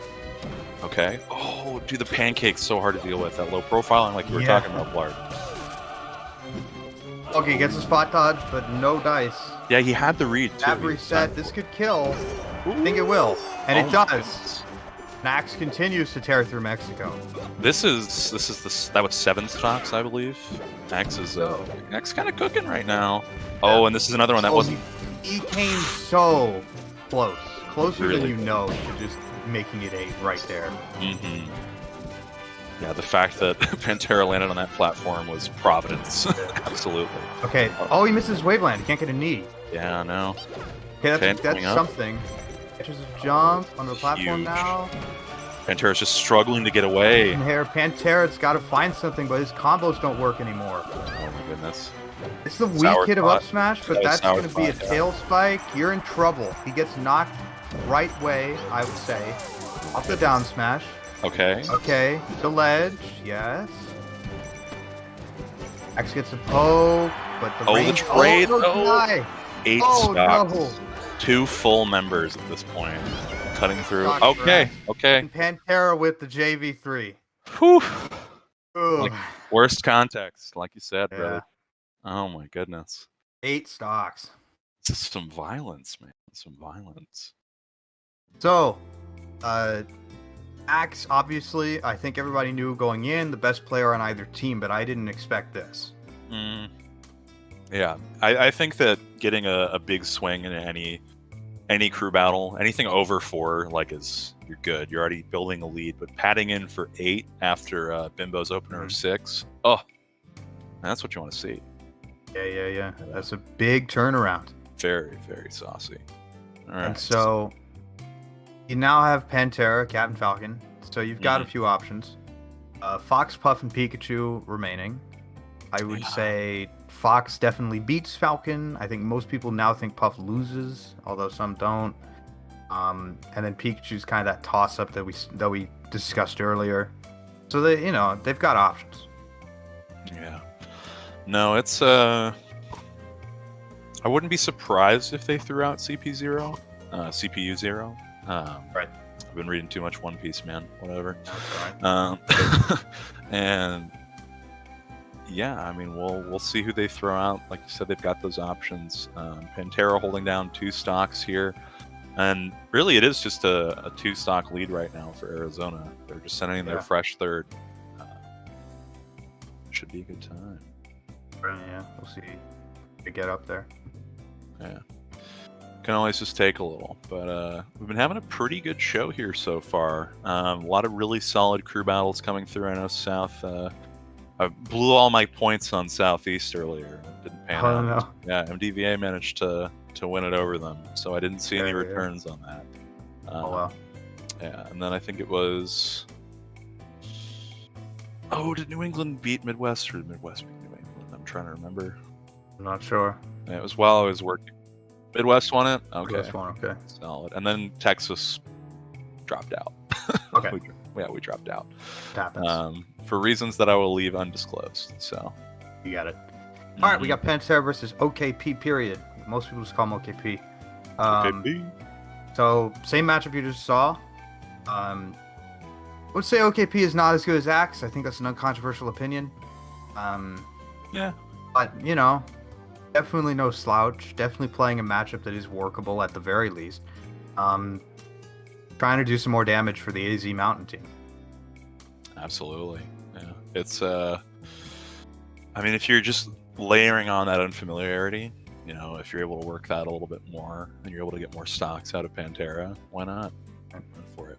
Okay. Oh, dude, the pancake's so hard to deal with. That low profiling, like you were talking about, Blard. Okay, gets a spot dodge, but no dice. Yeah, he had the read, too. That reset, this could kill. I think it will. And it does. Nax continues to tear through Mexico. That was 7 stocks, I believe. Nax is kind of cooking right now. Oh, and this is another one that wasn't. He came so close, closer really than to just making it 8 right there. Mm-hmm. Yeah, the fact that Pantera landed on that platform was providence. Absolutely. Okay. Oh, he misses Waveland. He can't get a knee. Yeah, I know. Okay, that's something. Catches a jump on the platform now. Pantera's just struggling to get away. And here, Pantera's got to find something, but his combos don't work anymore. Oh my goodness. It's the weak hit of up smash, but that's going to be a tail spike. You're in trouble. He gets knocked right way, I would say. Off the down smash. Okay. Okay. The ledge. Yes. X gets a poke, but the range... the trade. No. 8 stocks. No. 2 full members at this point. Cutting through. Okay. And Pantera with the JV3. Whew. Like, worst context, like you said, brother. Oh my goodness. 8 stocks. Just some violence, man. Some violence. So, Axe, obviously, I think everybody knew going in, the best player on either team, but I didn't expect this. Yeah, I think that getting a big swing in any crew battle, anything over 4, like, is you're good. You're already building a lead, but padding in for 8 after Bimbo's opener of 6. Oh, that's what you want to see. Yeah. That's a big turnaround. Very, very saucy. All right. And so you now have Pantera, Captain Falcon. So you've got a few options. Fox, Puff, and Pikachu remaining. I would say Fox definitely beats Falcon. I think most people now think Puff loses, although some don't. And then Pikachu's kind of that toss-up that we discussed earlier. So they've got options. Yeah. No, it's I wouldn't be surprised if they threw out CPU0. Right. I've been reading too much One Piece, man. Whatever. Right. And yeah, I mean, we'll see who they throw out. Like you said, they've got those options. Pantera holding down 2 stocks here, and really, it is just a 2-stock lead right now for Arizona. They're just sending in their fresh third. Should be a good time. Yeah, we'll see. They get up there. Yeah. Can always just take a little, but we've been having a pretty good show here so far. A lot of really solid crew battles coming through. I know South. I blew all my points on Southeast earlier. It didn't pan out. No. Yeah, MDVA managed to win it over them, so I didn't see any returns on that. Oh well. Yeah, and then I think it was. Oh, did New England beat Midwest or did Midwest beat New England? I'm trying to remember. I'm not sure. Yeah, it was while I was working. Midwest won it? Okay. Midwest won, okay. Solid. And then Texas dropped out. Okay. we dropped out. It happens. For reasons that I will leave undisclosed. So you got it. All right, we got Pantera versus OKP, period. Most people just call them OKP. OKP. So, same matchup you just saw. I would say OKP is not as good as Axe. I think that's an uncontroversial opinion. Yeah. But, definitely no slouch. Definitely playing a matchup that is workable at the very least. Trying to do some more damage for the AZ Mountain team. Absolutely. Yeah. It's, I mean, if you're just layering on that unfamiliarity, if you're able to work that a little bit more and you're able to get more stocks out of Pantera, why not? I'm for it.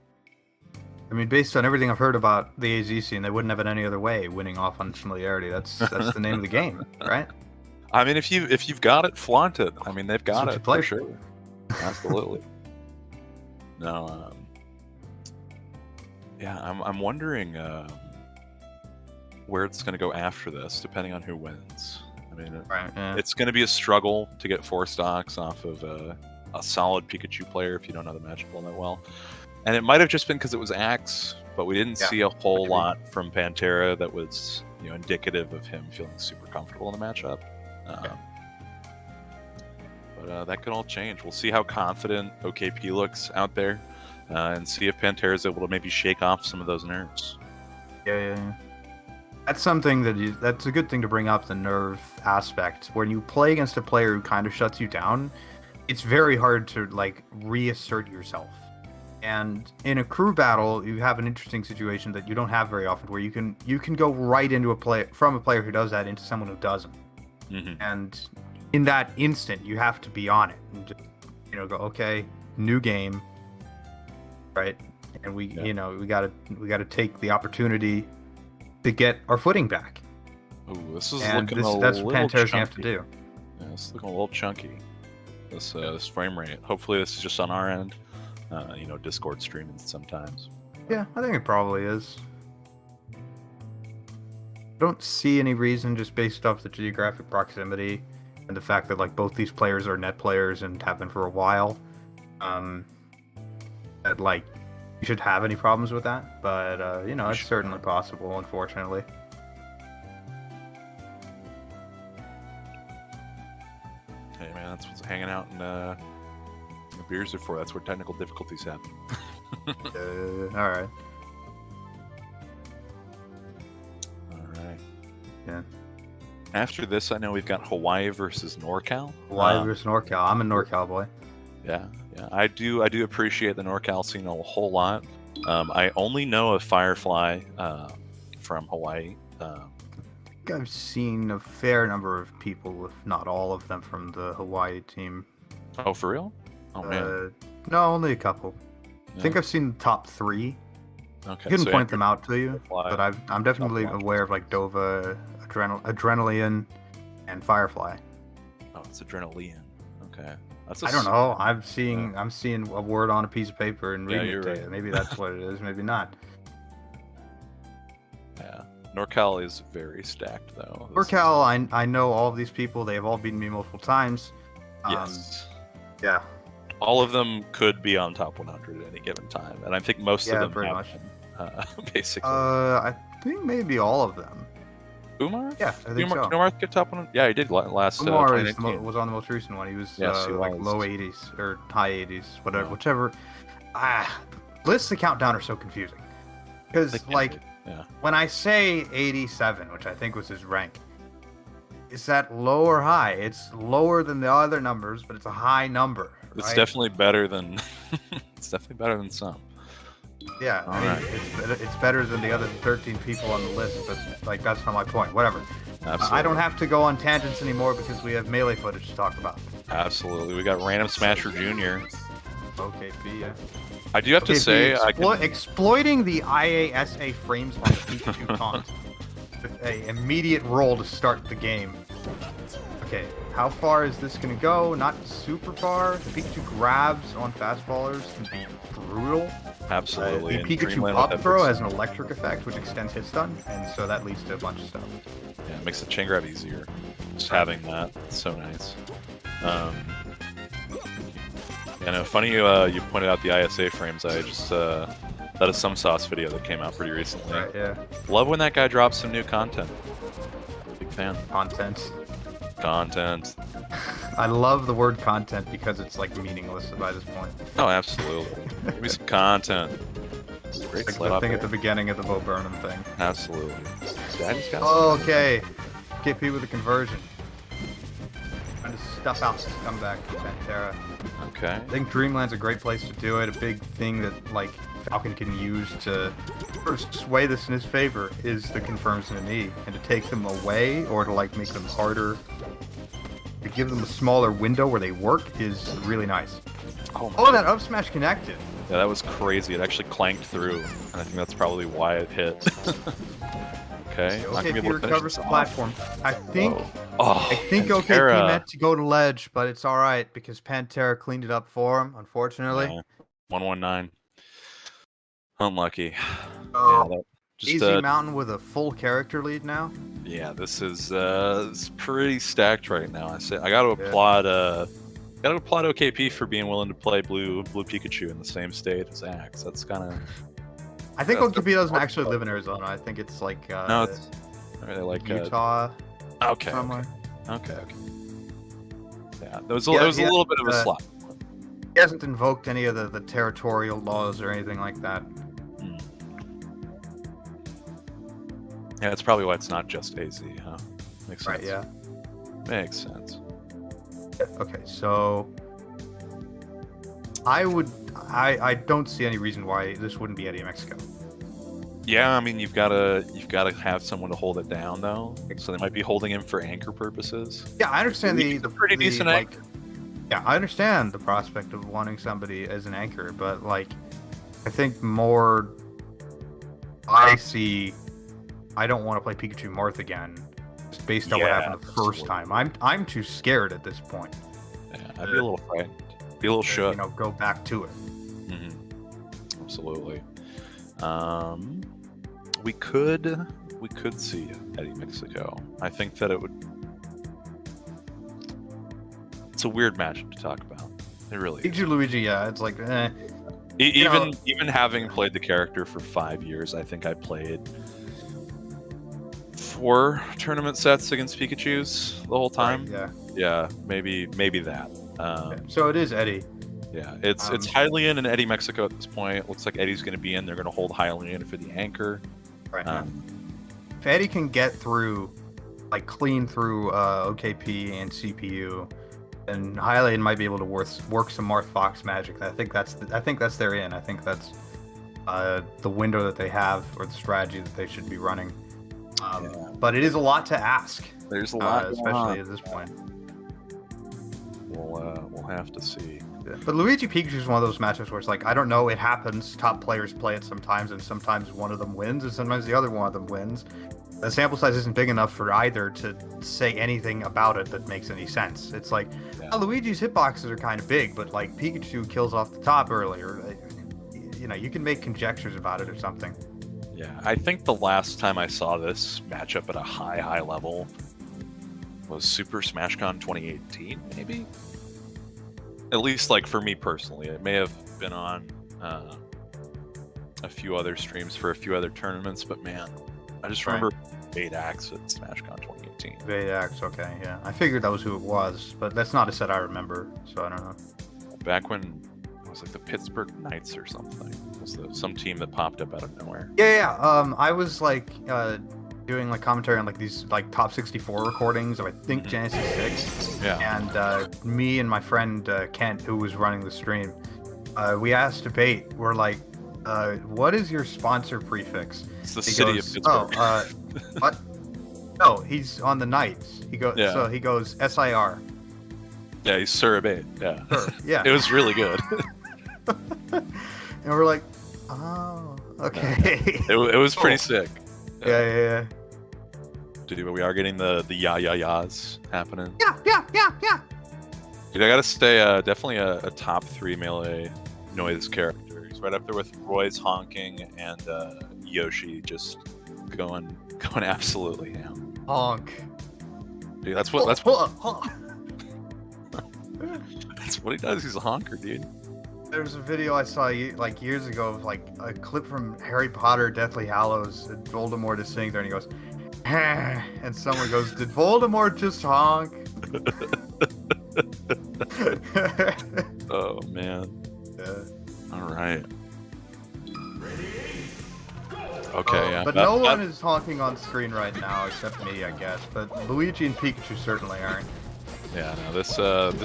I mean, based on everything I've heard about the AZ scene, they wouldn't have it any other way, winning off unfamiliarity. That's the name of the game, right? I mean, if you've got it, flaunt it. I mean, they've got it for sure. Absolutely. No. Yeah, I'm wondering where it's going to go after this, depending on who wins. I mean, it's going to be a struggle to get 4 stocks off of a solid Pikachu player if you don't know the matchup all that well. And it might have just been because it was Axe, but we didn't see a whole lot from Pantera that was indicative of him feeling super comfortable in the matchup. But that could all change. We'll see how confident OKP looks out there, and see if Pantera is able to maybe shake off some of those nerves. Yeah. That's something that's a good thing to bring up, the nerve aspect. When you play against a player who kind of shuts you down, it's very hard to reassert yourself. And in a crew battle, you have an interesting situation that you don't have very often, where you can go right into a player who does that into someone who doesn't. Mm-hmm. And in that instant, you have to be on it and just go, okay, new game, right? And we gotta take the opportunity to get our footing back. Ooh, this is and looking that's a what little Pantera's chunky. gonna have to do. Yeah, it's looking a little chunky. This frame rate. Hopefully, this is just on our end. Discord streaming sometimes. Yeah, I think it probably is. Don't see any reason, just based off the geographic proximity and the fact that both these players are net players and have been for a while, that you should have any problems with that. But it's certainly possible, unfortunately. Hey man, that's what's hanging out in the beers are for. That's where technical difficulties happen. All right. Yeah. After this, I know we've got Hawaii versus NorCal. Hawaii versus NorCal. I'm a NorCal boy. Yeah. I do appreciate the NorCal scene a whole lot. I only know of Firefly from Hawaii. I think I've seen a fair number of people, if not all of them, from the Hawaii team. Oh, for real? Oh man. No, only a couple. I think I've seen the top 3. Okay. I can so point them out to you, Firefly, but I'm definitely aware of like Dova, Adrenalian, and Firefly. Oh, it's Adrenalian. Okay. I don't know. I'm seeing a word on a piece of paper and reading it to you. Maybe that's what it is. Maybe not. Yeah. NorCal is very stacked, though. NorCal, I know all of these people. They have all beaten me multiple times. Yes. Yeah. All of them could be on top 100 at any given time, and I think most of them pretty have much. been, basically. I think maybe all of them. Umar? Yeah, I think so. Umar get top 100? Yeah, he did last. Umar was on the most recent one. He was yes, he like was. low 80s or high 80s, whatever, whichever. Lists of countdown are so confusing because like when I say 87, which I think was his rank, is that low or high? It's lower than the other numbers, but it's a high number. It's right? definitely better than. It's definitely better than some. Yeah, I mean, it's better than the other 13 people on the list, but like that's not my point. Whatever. Absolutely. I don't have to go on tangents anymore because we have melee footage to talk about. Absolutely, we got Random Smasher Jr. OKP, yeah. I do have to say, exploiting the IASA frames on the Pikachu taunt with an immediate roll to start the game. Okay, how far is this gonna go? Not super far. The Pikachu grabs on fast fallers can be brutal. Absolutely. The Pikachu up throw has an electric effect, which extends hit stun, and so that leads to a bunch of stuff. Yeah, it makes the chain grab easier. Just having that, it's so nice. And funny you pointed out the ISA frames. I just that is some sauce video that came out pretty recently. Right, yeah. Love when that guy drops some new content. Big fan. Content. I love the word content because it's like meaningless by this point. Oh, absolutely. Give me some content. Great like the thing at the beginning of the Bo Burnham thing. Absolutely. Daddy's got okay. KP with a conversion. Trying to stuff out this comeback to Pantera. Okay. I think Dreamland's a great place to do it. A big thing that like Falcon can use to sway this in his favor is the confirms in a knee, and to take them away or to like make them harder, to give them a smaller window where they work is really nice. Oh, that up smash connected. Yeah, that was crazy. It actually clanked through, and I think that's probably why it hit. Okay. OKP recovers the platform. I think Pantera. OKP meant to go to ledge, but it's all right because Pantera cleaned it up for him. Unfortunately. Yeah. 119. Unlucky. Easy Mountain with a full character lead now. Yeah, this is it's pretty stacked right now. I got to applaud OKP for being willing to play Blue Pikachu in the same state as Axe. That's kind of. I think OKP doesn't actually live in Arizona. I think it's like no, it's really like Utah. Okay. Somewhere. Okay. Yeah, there was a little bit of a slot. He hasn't invoked any of the territorial laws or anything like that. Yeah, that's probably why it's not just AZ, huh? Makes sense. Right, yeah. Makes sense. Okay, so I don't see any reason why this wouldn't be Eddie Mexico. Yeah, I mean you've gotta have someone to hold it down though. So they might be holding him for anchor purposes. Yeah, I understand the pretty decent anchor. Yeah, I understand the prospect of wanting somebody as an anchor, but like I think more I don't want to play Pikachu Marth again, just based on what happened the first time. I'm too scared at this point. Yeah, I'd be a little frightened. Be a little shook. Go back to it. Absolutely. We could see Eddie Mexico. I think that it would. It's a weird matchup to talk about. It really is. Pikachu Luigi, yeah, it's like even having played the character for 5 years, I think I played 4 tournament sets against Pikachus the whole time. Right, yeah, maybe that. So it is Eddie. Yeah, it's Hylian and Eddie Mexico at this point. It looks like Eddie's going to be in. They're going to hold Hylian for the anchor. Right. If Eddie can get through, like clean through OKP and CPU, then Hylian might be able to work some Marth Fox magic. I think that's their in. I think that's the window that they have or the strategy that they should be running. But it is a lot to ask. There's a lot, especially at this point. We'll we'll have to see. Yeah. But Luigi Pikachu is one of those matchups where it's like, I don't know, it happens. Top players play it sometimes, and sometimes one of them wins, and sometimes the other one of them wins. The sample size isn't big enough for either to say anything about it that makes any sense. It's like, Luigi's hitboxes are kind of big, but like Pikachu kills off the top earlier. You know, you can make conjectures about it or something. Yeah, I think the last time I saw this matchup at a high level was Super Smash Con 2018, maybe? At least, like, for me personally. It may have been on a few other streams for a few other tournaments, but man, I just remember Vadax at Smash Con 2018. Vadax, okay, yeah. I figured that was who it was, but that's not a set I remember, so I don't know. Back when it was like the Pittsburgh Knights or something. It was some team that popped up out of nowhere. Yeah. I was like doing like commentary on like these like top 64 recordings of I think Genesis 6. Yeah. And me and my friend Kent, who was running the stream, we asked debate. We're like, what is your sponsor prefix? It's the city of Pittsburgh. Oh, what? No, he's on the Knights. He goes. Yeah. So he goes SIR. Yeah, he's Surabate. Yeah. Sure. Yeah. It was really good. And we're like, oh, okay. It was pretty sick. Yeah. Dude, we are getting the yas happening. Yeah. Dude, I gotta say, definitely a top 3 melee noise character. He's right up there with Roy's honking and Yoshi just going absolutely ham. Honk. Dude, that's what he does. He's a honker, dude. There's a video I saw like years ago of like a clip from Harry Potter Deathly Hallows, and Voldemort is sitting there and he goes, and someone goes, did Voldemort just honk? Oh man. Yeah. All right. Okay, yeah. But no one is honking on screen right now except me, I guess. But Luigi and Pikachu certainly aren't. Yeah, no, this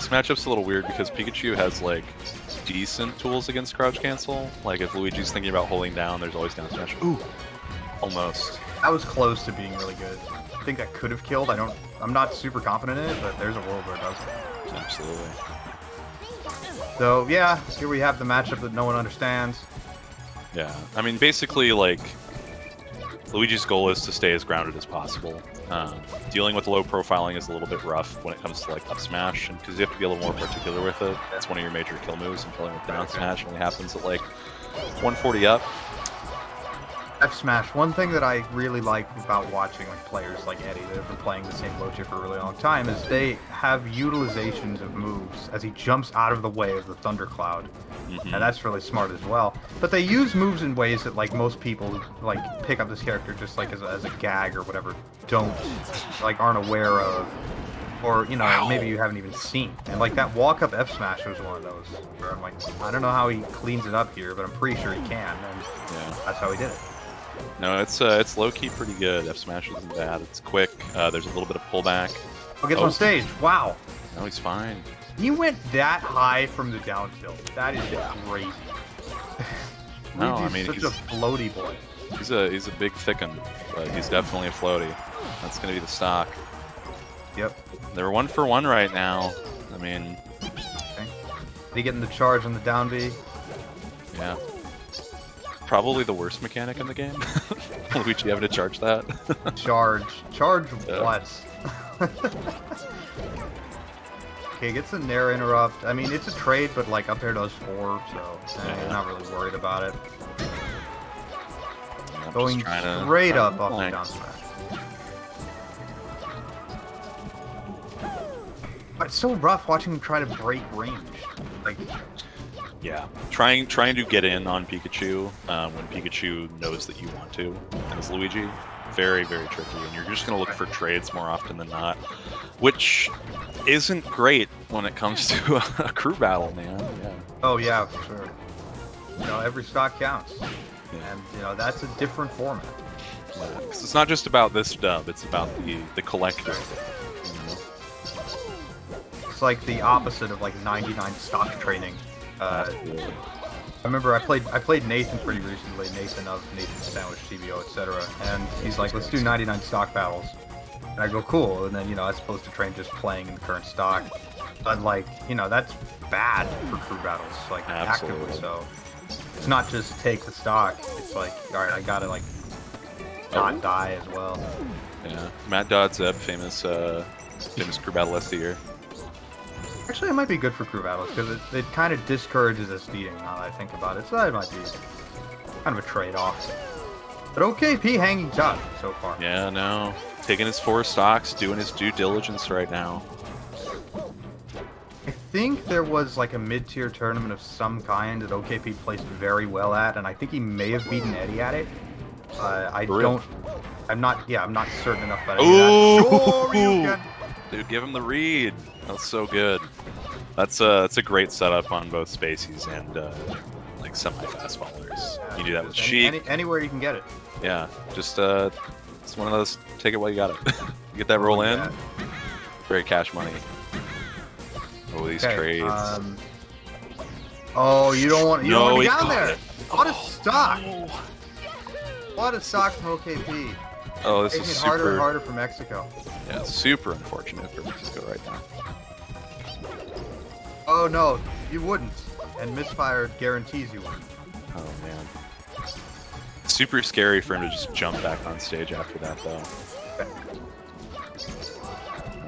matchup's a little weird because Pikachu has like decent tools against crouch cancel. Like if Luigi's thinking about holding down, there's always down smash. Ooh, almost. That was close to being really good. I think that could have killed. I'm not super confident in it, but there's a world where it does. Absolutely. So yeah, here we have the matchup that no one understands. Yeah, I mean basically like Luigi's goal is to stay as grounded as possible. Dealing with low profiling is a little bit rough when it comes to like up smash, and because you have to be a little more particular with it. That's one of your major kill moves, and killing with down smash only happens at like 140 up. F smash. One thing that I really like about watching like players like Eddie that have been playing the same low tier for a really long time is they have utilizations of moves as he jumps out of the way of the thundercloud. And that's really smart as well. But they use moves in ways that like most people like pick up this character just like as a gag or whatever aren't aware of, or you know maybe you haven't even seen. And like that walk up F smash was one of those where I'm like, I don't know how he cleans it up here, but I'm pretty sure he can, and that's how he did it. No, it's low key pretty good. F smash isn't bad. It's quick. There's a little bit of pullback. Oh, gets on stage. Wow. No, he's fine. He went that high from the down tilt. That is crazy. No, I mean such a floaty boy. He's a big thickin', but he's definitely a floaty. That's gonna be the stock. Yep. They're 1 for 1 right now. I mean, okay. He getting the charge on the down B. Yeah. Probably the worst mechanic in the game. Luigi having to charge that. Charge what? Okay, gets a Nair interrupt. I mean, it's a trade, but like up air does 4, so I'm not really worried about it. Yeah, going straight up off the down smash. It's so rough watching him try to break range. Like, yeah, trying to get in on Pikachu when Pikachu knows that you want to, as Luigi, very, very tricky. And you're just gonna look for trades more often than not, which isn't great when it comes to a crew battle, man. Yeah. Oh yeah, for sure. You know, every stock counts, and you know that's a different format. Yeah, 'cause it's not just about this dub; it's about the collective. It's like the opposite of like 99 stock training. I remember I played Nathan pretty recently, Nathan of Nathan Sandwich, TBO, etc. And he's like, let's do 99 stock battles. And I go, cool. And then, you know, I was supposed to train just playing in the current stock. But like, that's bad for crew battles, like actively so. It's not just take the stock. It's like, all right, I gotta like not die as well. Yeah, Matt Dodd Zeb, famous crew battle list of the year. Actually, it might be good for crew battles because it kind of discourages SDing now that I think about it. So that might be kind of a trade-off. But OKP hanging tough so far. Yeah, no, taking his 4 stocks, doing his due diligence right now. I think there was like a mid-tier tournament of some kind that OKP placed very well at, and I think he may have beaten Eddie at it. I'm not certain enough about it. Ooh! Dude, give him the read. That's so good. That's a great setup on both Spaceys and like semi-fast followers. You do that with Sheik. Anywhere you can get it. Yeah, just it's one of those. Take it while you got it. You get that roll in. Very cash money. Oh, these trades. Oh, you don't want to be down there. It. What a stock! What a stock from OKP. Oh, this is super harder and harder for Mexico. Yeah, super unfortunate for Mexico right now. Oh no, you wouldn't. And misfire guarantees you wouldn't. Oh man. Super scary for him to just jump back on stage after that, though.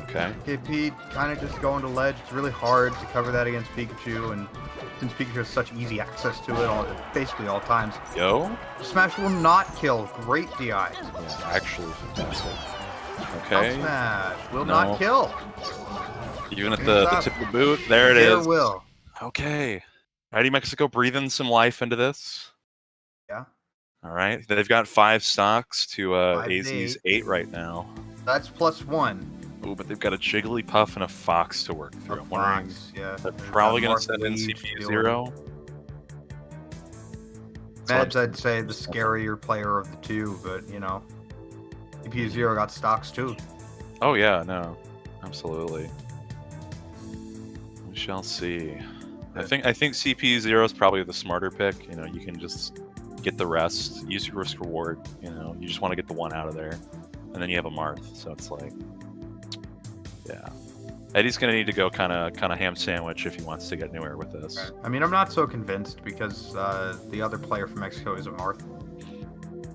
Okay. OKP kind of just going to ledge. It's really hard to cover that against Pikachu, and since Pikachu has such easy access to it basically all times. Yo? Smash will not kill. Great DI. Yeah, actually fantastic. Okay. Smash will not kill. Even at the tip of the boot. There it is. Will. Okay. Alrighty, Mexico breathing some life into this. Yeah. Alright. They've got 5 stocks to AZ's 8 right now. That's +1. Oh, but they've got a Jigglypuff and a Fox to work through. I'm wondering, yeah. They're probably going to send in CPU0. Meds, I'd say the scarier player of the two, but CPU0 got stocks too. Oh yeah, no, absolutely. We shall see. I think CPU0 is probably the smarter pick. You can just get the rest, use your risk reward. You just want to get the one out of there, and then you have a Marth. So it's like, yeah, Eddie's gonna need to go kind of ham sandwich if he wants to get anywhere with this. I mean, I'm not so convinced because the other player from Mexico is a Marth.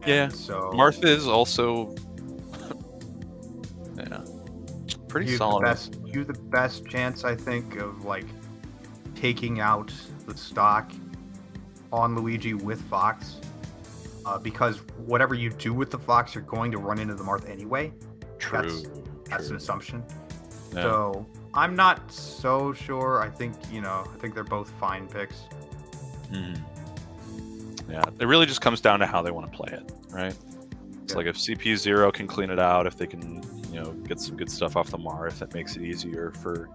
Yeah, so Marth is also pretty solid. You're the best chance, I think, of like taking out the stock on Luigi with Fox, because whatever you do with the Fox, you're going to run into the Marth anyway. True. That's an assumption. Yeah. So I'm not so sure. I think they're both fine picks. Yeah, it really just comes down to how they want to play it, right? It's like if CPU0 can clean it out, if they can, get some good stuff off the Marth, that makes it easier for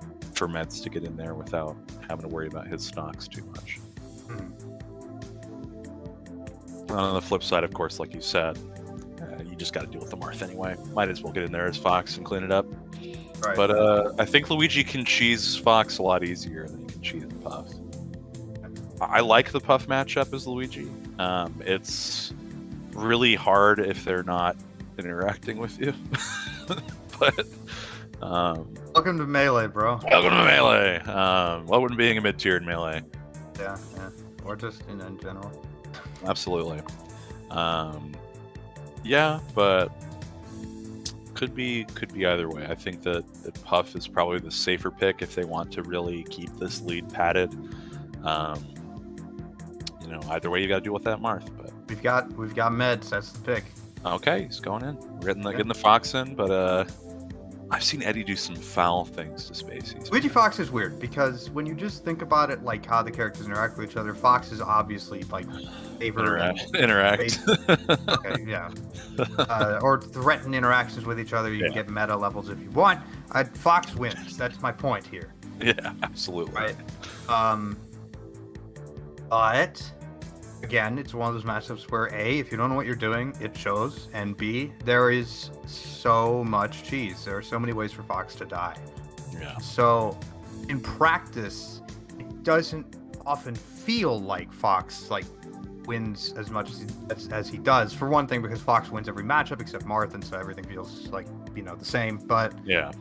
Mets to get in there without having to worry about his stocks too much. On the flip side, of course, like you said, you just got to deal with the Marth anyway. Might as well get in there as Fox and clean it up. Right. But I think Luigi can cheese Fox a lot easier than he can cheese Puff. I like the Puff matchup as Luigi. It's really hard if they're not interacting with you. But welcome to Melee, bro. Welcome to Melee. What wouldn't being a mid-tiered Melee? Yeah, or just in general. Absolutely. Yeah, but could be either way. I think that Puff is probably the safer pick if they want to really keep this lead padded. Either way, you got to deal with that Marth. But we've got Meds. That's the pick. Okay, he's going in. We're getting the Fox in, but I've seen Eddie do some foul things to Spaceys. Luigi Fox is weird because when you just think about it, like how the characters interact with each other, Fox is obviously like interact. Okay, yeah. Or threaten interactions with each other. You can get meta levels if you want. Fox wins. That's my point here. Yeah, absolutely. Right. But again, it's one of those matchups where A, if you don't know what you're doing, it shows, and B, there is so much cheese. There are so many ways for Fox to die. Yeah. So, in practice, it doesn't often feel like Fox wins as much as he does. For one thing, because Fox wins every matchup except Marth, and so everything feels like the same. But yeah,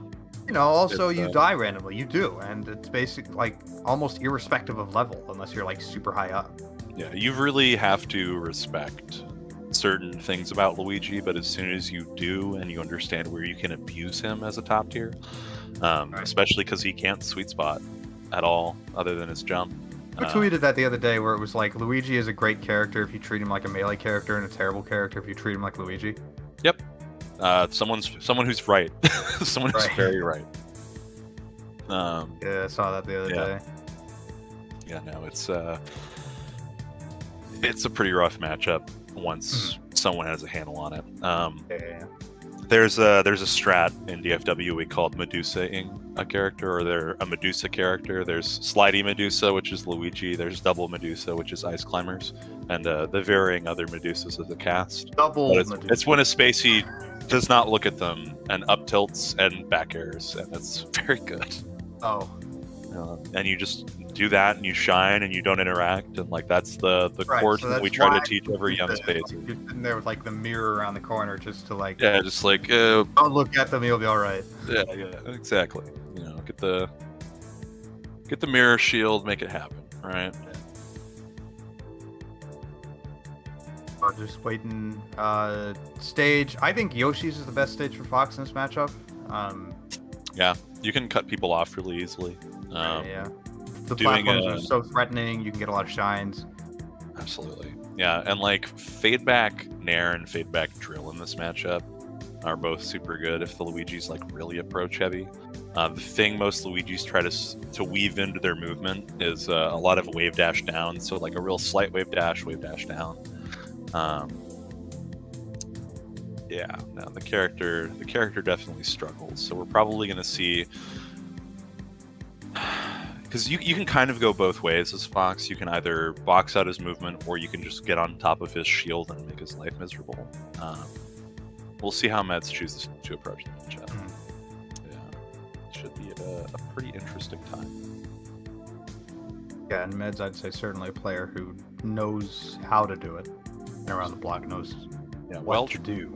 Also you die randomly. You do, and it's basically like almost irrespective of level, unless you're like super high up. Yeah, you really have to respect certain things about Luigi, but as soon as you do and you understand where you can abuse him as a top tier, especially because he can't sweet spot at all other than his jump. I tweeted that the other day where it was like Luigi is a great character if you treat him like a melee character, and a terrible character if you treat him like Luigi. Yep. Someone who's right. Someone who's very right. Yeah, I saw that the other day. Yeah, no, it's a pretty rough matchup once someone has a handle on it. There's a strat in DFW we called Medusa-ing a character, or they're a Medusa character. There's Slidey Medusa, which is Luigi. There's Double Medusa, which is Ice Climbers, and the varying other Medusas of the cast. It's when a Spacey does not look at them, and up tilts and back airs, and it's very good. And you just do that, and you shine, and you don't interact, and like that's the course that we try to teach every young Spacey. You're sitting there with like the mirror around the corner, just to like just like don't look at them, you'll be all right. Yeah, exactly. Get the mirror shield, make it happen. All right. Just waiting. Stage. I think Yoshi's is the best stage for Fox in this matchup. Yeah, you can cut people off really easily. The platforms are so threatening. You can get a lot of shines. Absolutely. Yeah, and like fade back Nair and fade back Drill in this matchup are both super good if the Luigi's like really approach heavy. The thing most Luigi's try to weave into their movement is a lot of wave dash down, so like a real slight wave dash down. The character definitely struggles, so we're probably going to see, because you can kind of go both ways as Fox. You can either box out his movement, or you can just get on top of his shield and make his life miserable. We'll see how Mets chooses to approach the matchup. It should be a pretty interesting time. Yeah, and Meds, I'd say certainly a player who knows how to do it, and around the block knows what to do.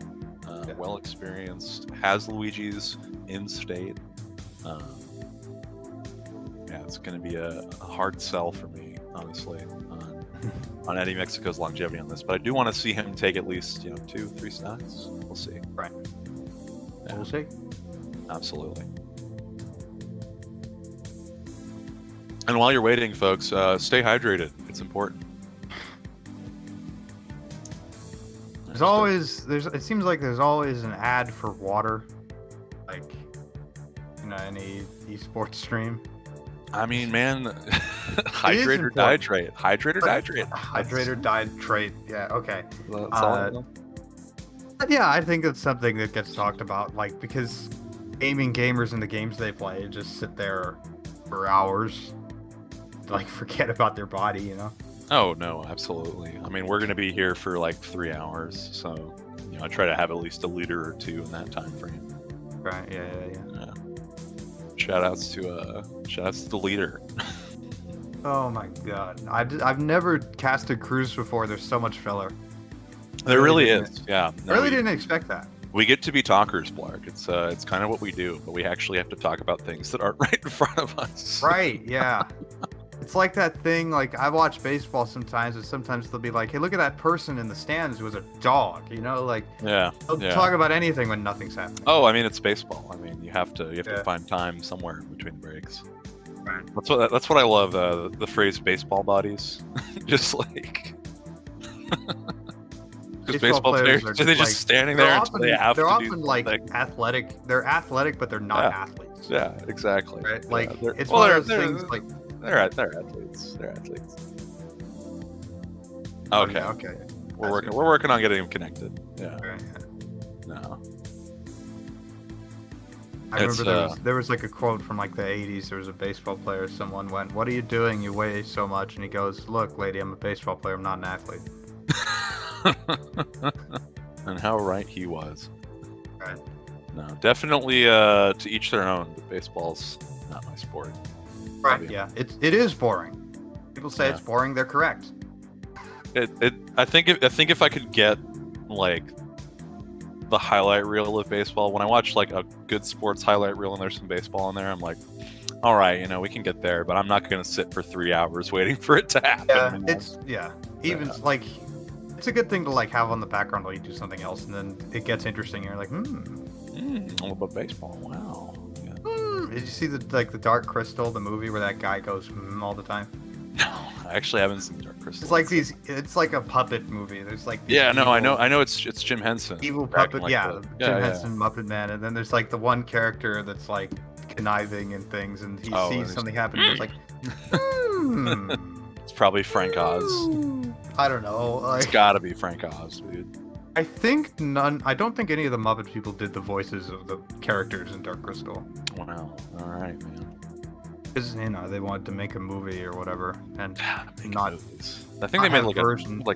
Well experienced, has Luigi's in state. It's going to be a hard sell for me, honestly, on Eddie Mexico's longevity on this. But I do want to see him take at least 2-3 stocks. We'll see. Right. Yeah. We'll see. Absolutely. And while you're waiting, folks, stay hydrated. It's important. It seems like there's always an ad for water, like any esports stream. I mean, man, hydrate or dihydrate. Hydrate or dihydrate. Hydrate or dihydrate. Yeah, okay. That's all. Yeah, I think it's something that gets talked about, like, because gamers and the games they play just sit there for hours, like, forget about their body, Oh, no, absolutely. I mean, we're going to be here for like 3 hours, so I try to have at least a liter or two in that time frame. Right, yeah. Shout outs to the leader. Oh my god. I've never casted Cruise before. There's so much filler. There really is. Yeah. I really didn't expect that. We get to be talkers, Blark. It's kind of what we do, but we actually have to talk about things that aren't right in front of us. Right, yeah. It's like that thing, like, I watch baseball sometimes, and sometimes they'll be like, hey, look at that person in the stands who was a dog, like, they'll talk about anything when nothing's happening. Oh, I mean, it's baseball. I mean, you have to find time somewhere in between breaks. Right. That's what I love, the phrase baseball bodies. Just like... Because baseball players are just standing there until they have to do something. They're often, like, athletic. They're athletic, but they're not athletes. Yeah, exactly. Right? Like, it's one of those things, like... They're athletes. Okay. We're working on getting them connected. Yeah. Right. No. I remember there was like a quote from like the 80s. There was a baseball player. Someone went, "What are you doing? You weigh so much." And he goes, "Look, lady, I'm a baseball player. I'm not an athlete." And how right he was. Right. No, definitely to each their own. But baseball's not my sport. Right. Yeah. It is boring. People say it's boring. They're correct. I think if I could get like the highlight reel of baseball. When I watch like a good sports highlight reel and there's some baseball in there, I'm like, all right, you know, we can get there, but I'm not going to sit for 3 hours waiting for it to happen. Yeah, you know? it's even like it's a good thing to like have on the background while you do something else, and then it gets interesting. And you're like, all about baseball. Wow. Yeah. Did you see the Dark Crystal, the movie where that guy goes all the time? No, I actually haven't seen Dark Crystal. It's like it's like a puppet movie. There's like I know it's Jim Henson. Evil puppet, like Jim Henson Muppet Man, and then there's like the one character that's like conniving and things, and he sees something happen, and it's like, It's probably Frank Oz. I don't know. Like, it's gotta be Frank Oz, dude. I don't think any of the Muppet people did the voices of the characters in Dark Crystal. Wow. All right, man. Because they wanted to make a movie or whatever, and not. Movies. I think they made like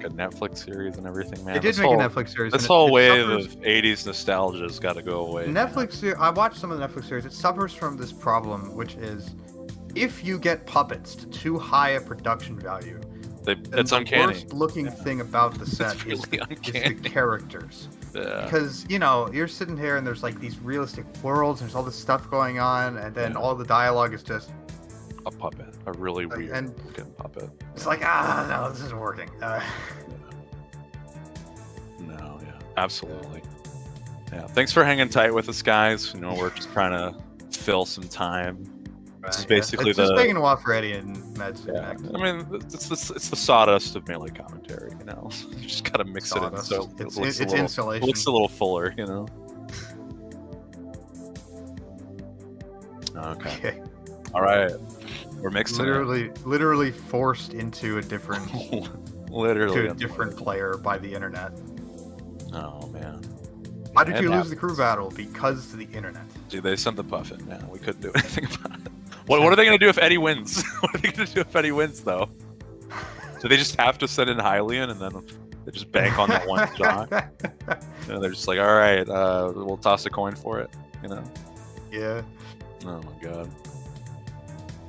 a Netflix series and everything, man. They did make a Netflix series. This whole wave of '80s nostalgia has got to go away. I watched some of the Netflix series. It suffers from this problem, which is if you get puppets to too high a production value, it's uncanny. The worst looking thing about the set is the characters. Yeah. Because, you're sitting here and there's like these realistic worlds, and there's all this stuff going on, and then all the dialogue is just a puppet, a really weird looking puppet. It's like, no, this isn't working. No, yeah, absolutely. Yeah, thanks for hanging tight with us, guys. We're just trying to fill some time. It's basically it's just taking a while for Eddie and Meds to connect. I mean, it's the sawdust of melee commentary. You just gotta mix it in so it's insulation. It looks a little fuller. Okay. All right. We're mixing literally forced into a different player by the internet. Oh man. Why did you lose the crew battle? Because of the internet. Dude, they sent the puff in. Man, we couldn't do anything about it. What are they gonna do if Eddie wins? What are they gonna do if Eddie wins though? Do they just have to send in Hylian and then they just bank on that one shot? They're just like, all right, we'll toss a coin for it. Yeah. Oh my god.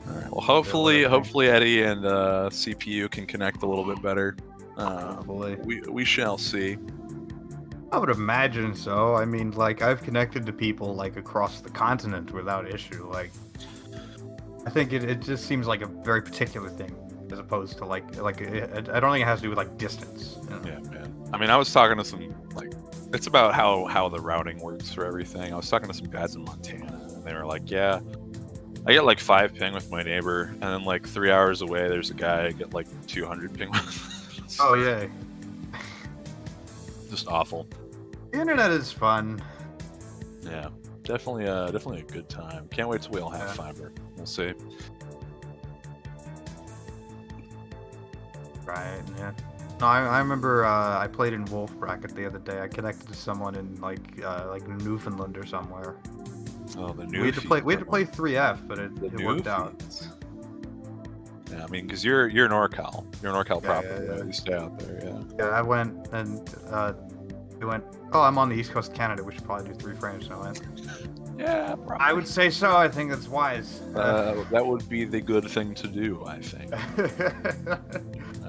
All right. Well, hopefully Eddie and CPU can connect a little bit better. Hopefully. We shall see. I would imagine so. I mean, like, I've connected to people like across the continent without issue. Like, I think it just seems like a very particular thing, as opposed to I don't think it has to do with like distance. Yeah, man. I mean, I was talking to some it's about how the routing works for everything. I was talking to some guys in Montana, and they were like, yeah, I get like 5 ping with my neighbor, and then like 3 hours away, there's a guy I get like 200 ping with. Oh yeah. Just awful. The internet is fun. Yeah, definitely a good time. Can't wait till we all have fiber. We'll see. Right. Yeah. No, I remember I played in Wolf Bracket the other day. I connected to someone in like Newfoundland or somewhere. Oh, the new. We had to play 3F, but it worked out. Yeah, I mean, because you're NorCal. You're NorCal proper. Yeah. You stay out there. Yeah. Yeah, I went and we went. Oh, I'm on the East Coast of Canada. We should probably do 3 frames now. Yeah, probably. I would say so. I think that's wise. That would be the good thing to do, I think.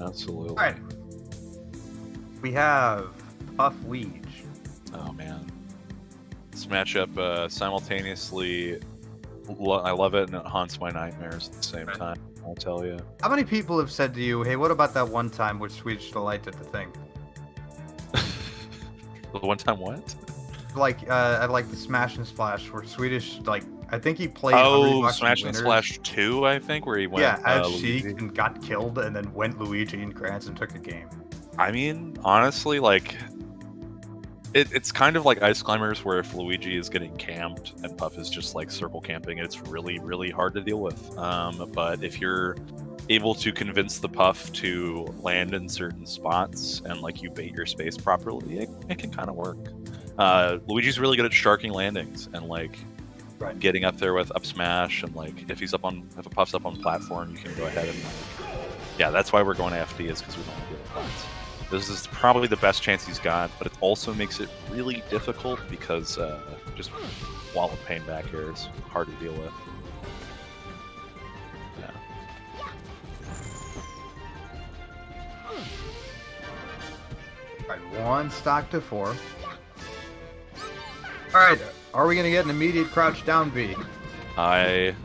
Absolutely. All right. We have Puff Weege. Oh man, this matchup simultaneously, I love it and it haunts my nightmares at the same time. I'll tell you. How many people have said to you, "Hey, what about that one time where Swedish Delight did the thing"? The one time what? I like the Smash and Splash where Swedish, I think he played. Smash and Splash 2, I think, where he went. Yeah, as Sheik and got killed, and then went Luigi and Grants and took a game. I mean, honestly, it's kind of like Ice Climbers, where if Luigi is getting camped and Puff is just like circle camping, it's really, really hard to deal with. But if you're able to convince the Puff to land in certain spots and you bait your space properly, it can kind of work. Luigi's really good at sharking landings and getting up there with up smash, and if a Puff's up on platform, you can go ahead and that's why we're going to FD, is because we don't want to deal with points. This is probably the best chance he's got, but it also makes it really difficult because just wall of pain back here is hard to deal with. Yeah. Alright, 1 stock to 4. All right, are we gonna get an immediate crouch down B?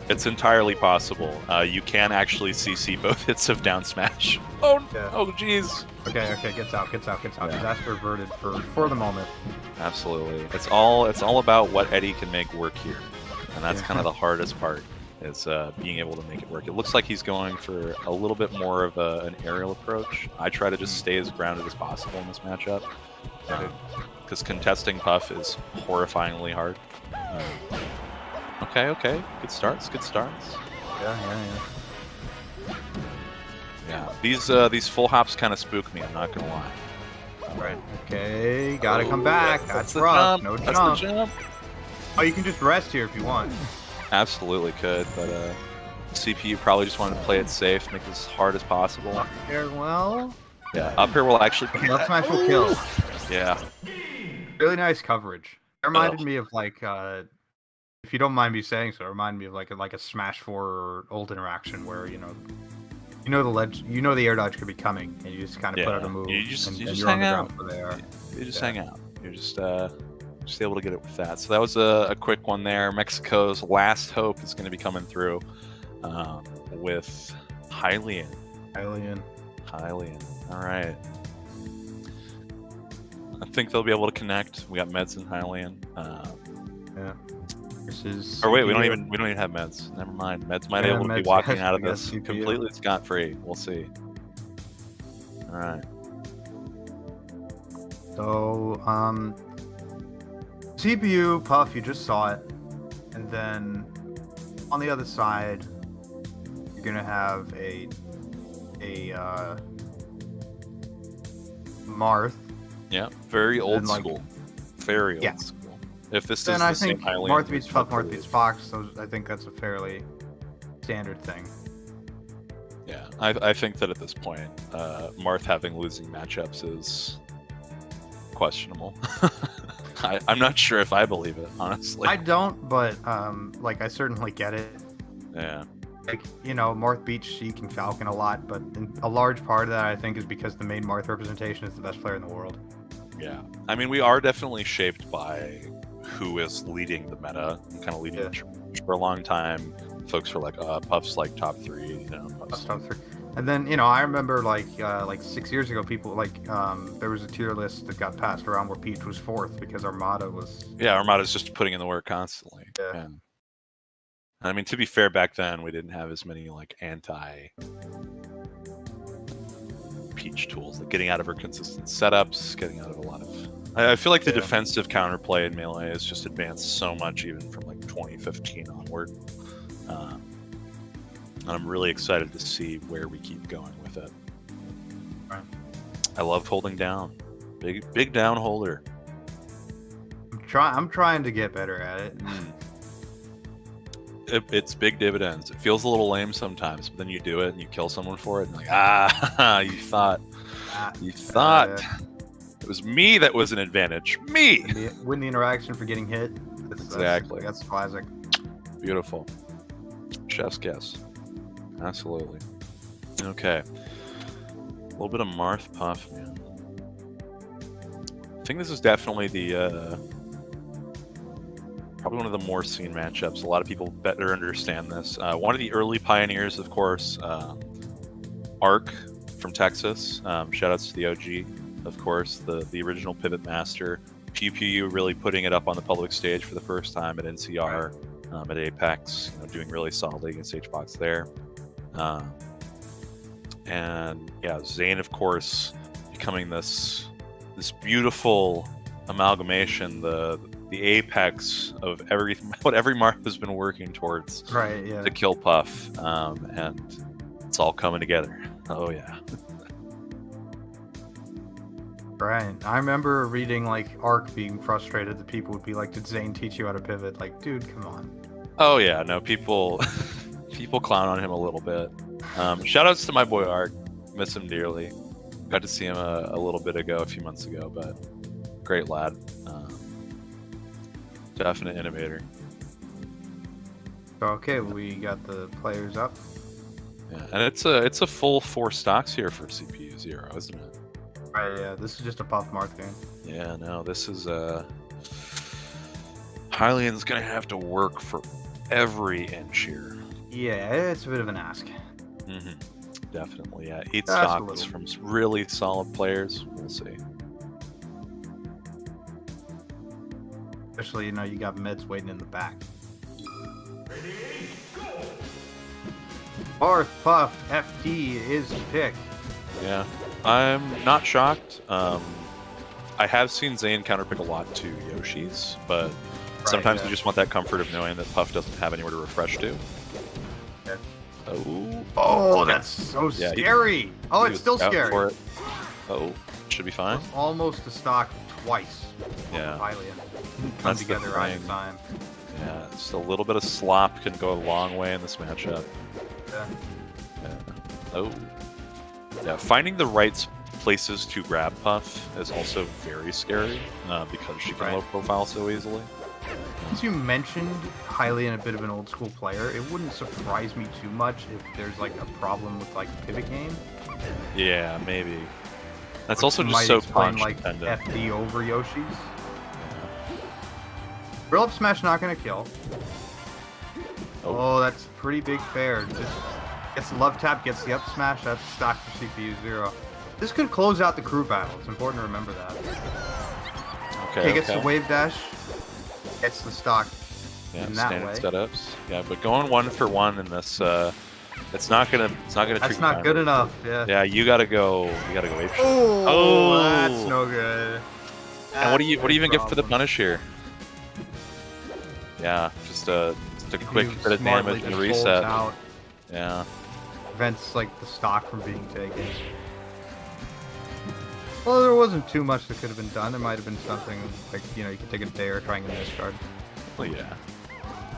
It's entirely possible. You can actually CC both hits of down smash. Oh, Yeah. oh, jeez. Okay, gets out. Yeah. Disaster averted for the moment. Absolutely. It's all about what Eddie can make work here, and that's Yeah. kind of the hardest part, is being able to make it work. It looks like he's going for a little bit more of an aerial approach. I try to just stay as grounded as possible in this matchup, because contesting Puff is horrifyingly hard. Okay. Good starts. Yeah. Yeah. These full hops kind of spook me. I'm not gonna lie. Right. Okay, gotta come back. That's That's the rough. jump. No That's jump. the jump. Oh, you can just rest here if you want. Absolutely could, but CPU probably just wanted to play it safe, make it as hard as possible. Up here, well. Yeah, up here will actually. Okay, up smash will kill. Yeah. Really nice coverage. It reminded me of like, if you don't mind me saying so, it reminded me of like a Smash 4 or old interaction where you know the air dodge could be coming, and you just kind of put out a move. You just you're hang on the out. ground for the air. You just hang out. You're just able to get it with that. So that was a quick one there. Mexico's last hope is going to be coming through with Hylian. All right. I think they'll be able to connect. We got Meds and Hylian. Yeah. This is. Or wait, we don't even have Meds. Never mind. Meds might be able to be walking out of this completely scot-free. We'll see. All right. So, CPU, Puff, you just saw it. And then on the other side, you're going to have a Marth. Yeah, very old school. Very old school. If this is then the I same think Hylian, Marth beats Puff, Marth beats Fox, so I think that's a fairly standard thing. Yeah, I think that at this point, Marth having losing matchups is questionable. I'm not sure if I believe it, honestly. I don't, but like I certainly get it. Yeah. Like, Marth beats Sheik and Falcon a lot, but a large part of that I think is because the main Marth representation is the best player in the world. Yeah. I mean, we are definitely shaped by who is leading the meta and kind of leading the charge. For a long time, folks were like, Puff's like top 3, Puff's top 3. And then, I remember like 6 years ago, people there was a tier list that got passed around where Peach was 4th because Armada was. Yeah, Armada's just putting in the work constantly. Yeah. I mean, to be fair, back then we didn't have as many like anti Peach tools, like getting out of her consistent setups, getting out of a lot of. I feel like the defensive counterplay in Melee has just advanced so much, even from like 2015 onward. And I'm really excited to see where we keep going with it. Right. I love holding down, big down holder. I'm trying to get better at it. It's big dividends. It feels a little lame sometimes, but then you do it and you kill someone for it, and like, you thought it was me that was an advantage. Me! Win the interaction for getting hit. Exactly. That's classic. Beautiful. Chef's kiss. Absolutely. Okay. A little bit of Marth Puff, man. I think this is definitely the probably one of the more seen matchups. A lot of people better understand this. One of the early pioneers, of course, Arc from Texas. Shoutouts to the OG, of course, the original Pivot Master. PewPew really putting it up on the public stage for the first time at NCR, at Apex, doing really solidly against HBox there. And yeah, Zane, of course, becoming this beautiful amalgamation, the apex of what every Marth has been working towards, right? Yeah. To kill Puff, and it's all coming together. Oh yeah. Right. I remember reading like Arc being frustrated that people would be like, "Did Zane teach you how to pivot?" Like, dude, come on. Oh yeah, no, people clown on him a little bit. Shoutouts to my boy Arc, miss him dearly. Got to see him a few months ago, but great lad. Definite innovator. Okay, we got the players up. Yeah, and it's a full 4 stocks here for CPU 0, isn't it? Right, yeah, this is just a Puff Marth game. Yeah, no, this is Hylian's gonna have to work for every inch here. Yeah, it's a bit of an ask. Definitely, yeah. 8 stocks from really solid players. We'll see. Especially, you got Meds waiting in the back. Barth Puff FD is the pick. Yeah, I'm not shocked. I have seen Zane counterpick a lot to Yoshi's, but sometimes you just want that comfort of knowing that Puff doesn't have anywhere to refresh to. Yeah. Oh, that's so scary. It's still scary. For it. Oh, should be fine. Almost a stock twice. Yeah. Hylian. Come together right in time. Yeah, just a little bit of slop can go a long way in this matchup. Yeah. Oh. Yeah, finding the right places to grab Puff is also very scary because she can low profile so easily. Since you mentioned Hylian a bit of an old school player, it wouldn't surprise me too much if there's like a problem with like the pivot game. Yeah, maybe. That's also just so punch like dependent. FD over Yoshi's. Grill up smash not gonna kill. Oh, that's pretty big fair. Just gets the love tap, gets the up smash. That's stock for CPU 0. This could close out the crew battle. It's important to remember that. Okay, gets the wave dash. Gets the stock. Yeah, in that standard way. setups. Yeah, but going 1-for-1 in this, it's not gonna. That's not good enough. Yeah. Yeah, you gotta go. You gotta go. Oh, that's no good. And what do you even get for the punish here? Yeah, just a quick bit of damage and reset. Yeah. Prevents like the stock from being taken. Well, there wasn't too much that could have been done. There might have been something like you could take a dare trying to discard. Well, yeah.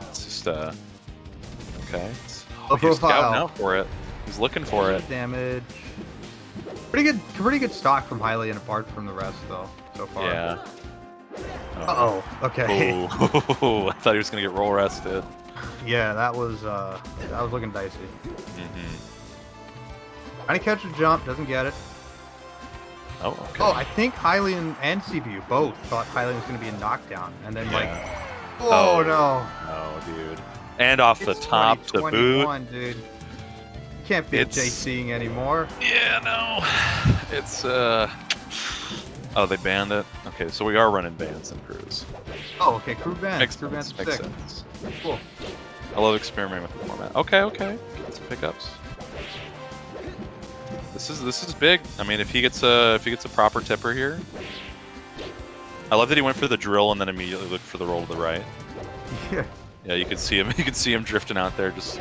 It's just okay. He's scouting out for it. He's looking for it. Damage. Pretty good stock from Hylian apart from the rest though so far. Yeah. Okay. Oh, I thought he was gonna get roll rested. Yeah, that was looking dicey. Trying to catch a jump, doesn't get it. Oh, okay. Oh, I think Hylian and CPU both thought Hylian was going to be a knockdown, and then no. Oh, dude. And off the top to boot. Dude. You can't be JCing anymore. Yeah, no. It's Oh, they banned it? Okay, so we are running bans and crews. Oh, okay, crew ban. Makes sick. sense. Cool. I love experimenting with the format. Okay. Get some pickups. This is big. I mean, if he gets a proper tipper here. I love that he went for the drill and then immediately looked for the roll to the right. Yeah. Yeah, you could see him. You could see him drifting out there. Just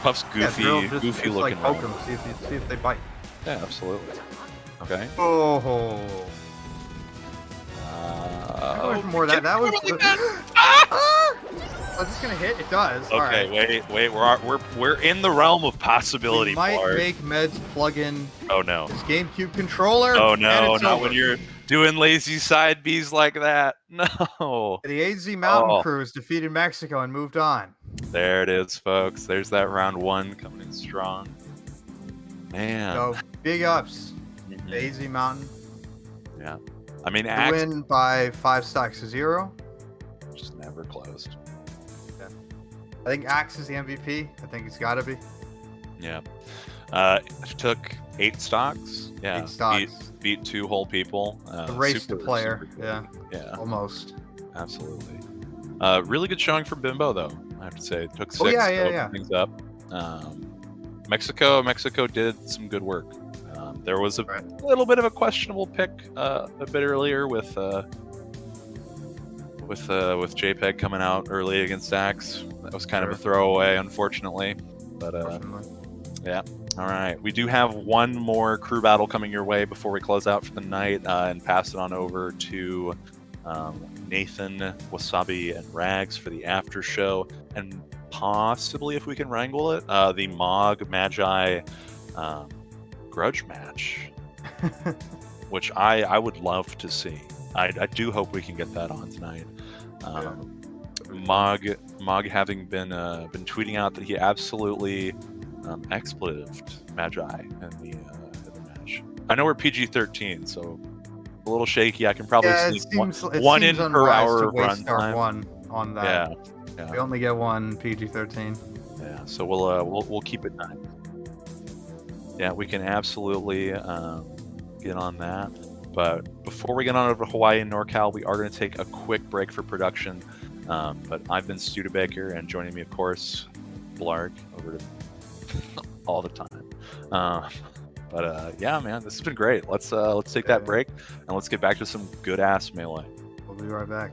Puff's goofy looking. Like poke him, see if they bite. Yeah, absolutely. Okay. Oh. More of that. That was. Is this gonna hit? It does. Okay, wait. We're in the realm of possibility. We might make Meds plug in. Oh no. His GameCube controller. Oh no, not when you're doing lazy side Bs like that. No. The AZ Mountain Crews defeated Mexico and moved on. There it is, folks. There's that round 1 coming in strong. Man. So big ups. AZ Mountain. Yeah. I mean, win by 5 stocks to 0. Just never closed. Yeah. I think Axe is the MVP. I think he's got to be. Yeah. Took 8 stocks. Yeah. 8 stocks. Beat 2 whole people. Raced the player. Yeah. Almost. Absolutely. Really good showing for Bimbo, though. I have to say, took 6 to open things up. Mexico did some good work. There was a little bit of a questionable pick a bit earlier with JPEG coming out early against Axe. That was kind of a throwaway, unfortunately. But yeah. All right. We do have one more crew battle coming your way before we close out for the night and pass it on over to Nathan, Wasabi, and Rags for the after show, and possibly, if we can wrangle it, the Mog Magi grudge match, which I would love to see. I do hope we can get that on tonight. Mog having been tweeting out that he absolutely expletived Magi in the match. I know we're PG-13, so a little shaky. I can probably sneak one in per hour of runtime. on that. Yeah. We only get one PG-13. Yeah. So we'll keep it 9. Yeah, we can absolutely get on that. But before we get on over to Hawaii and NorCal, we are going to take a quick break for production. But I've been Studebaker, and joining me, of course, Blarg, over to all the time. Yeah, man, this has been great. Let's take that break, and let's get back to some good ass Melee. We'll be right back.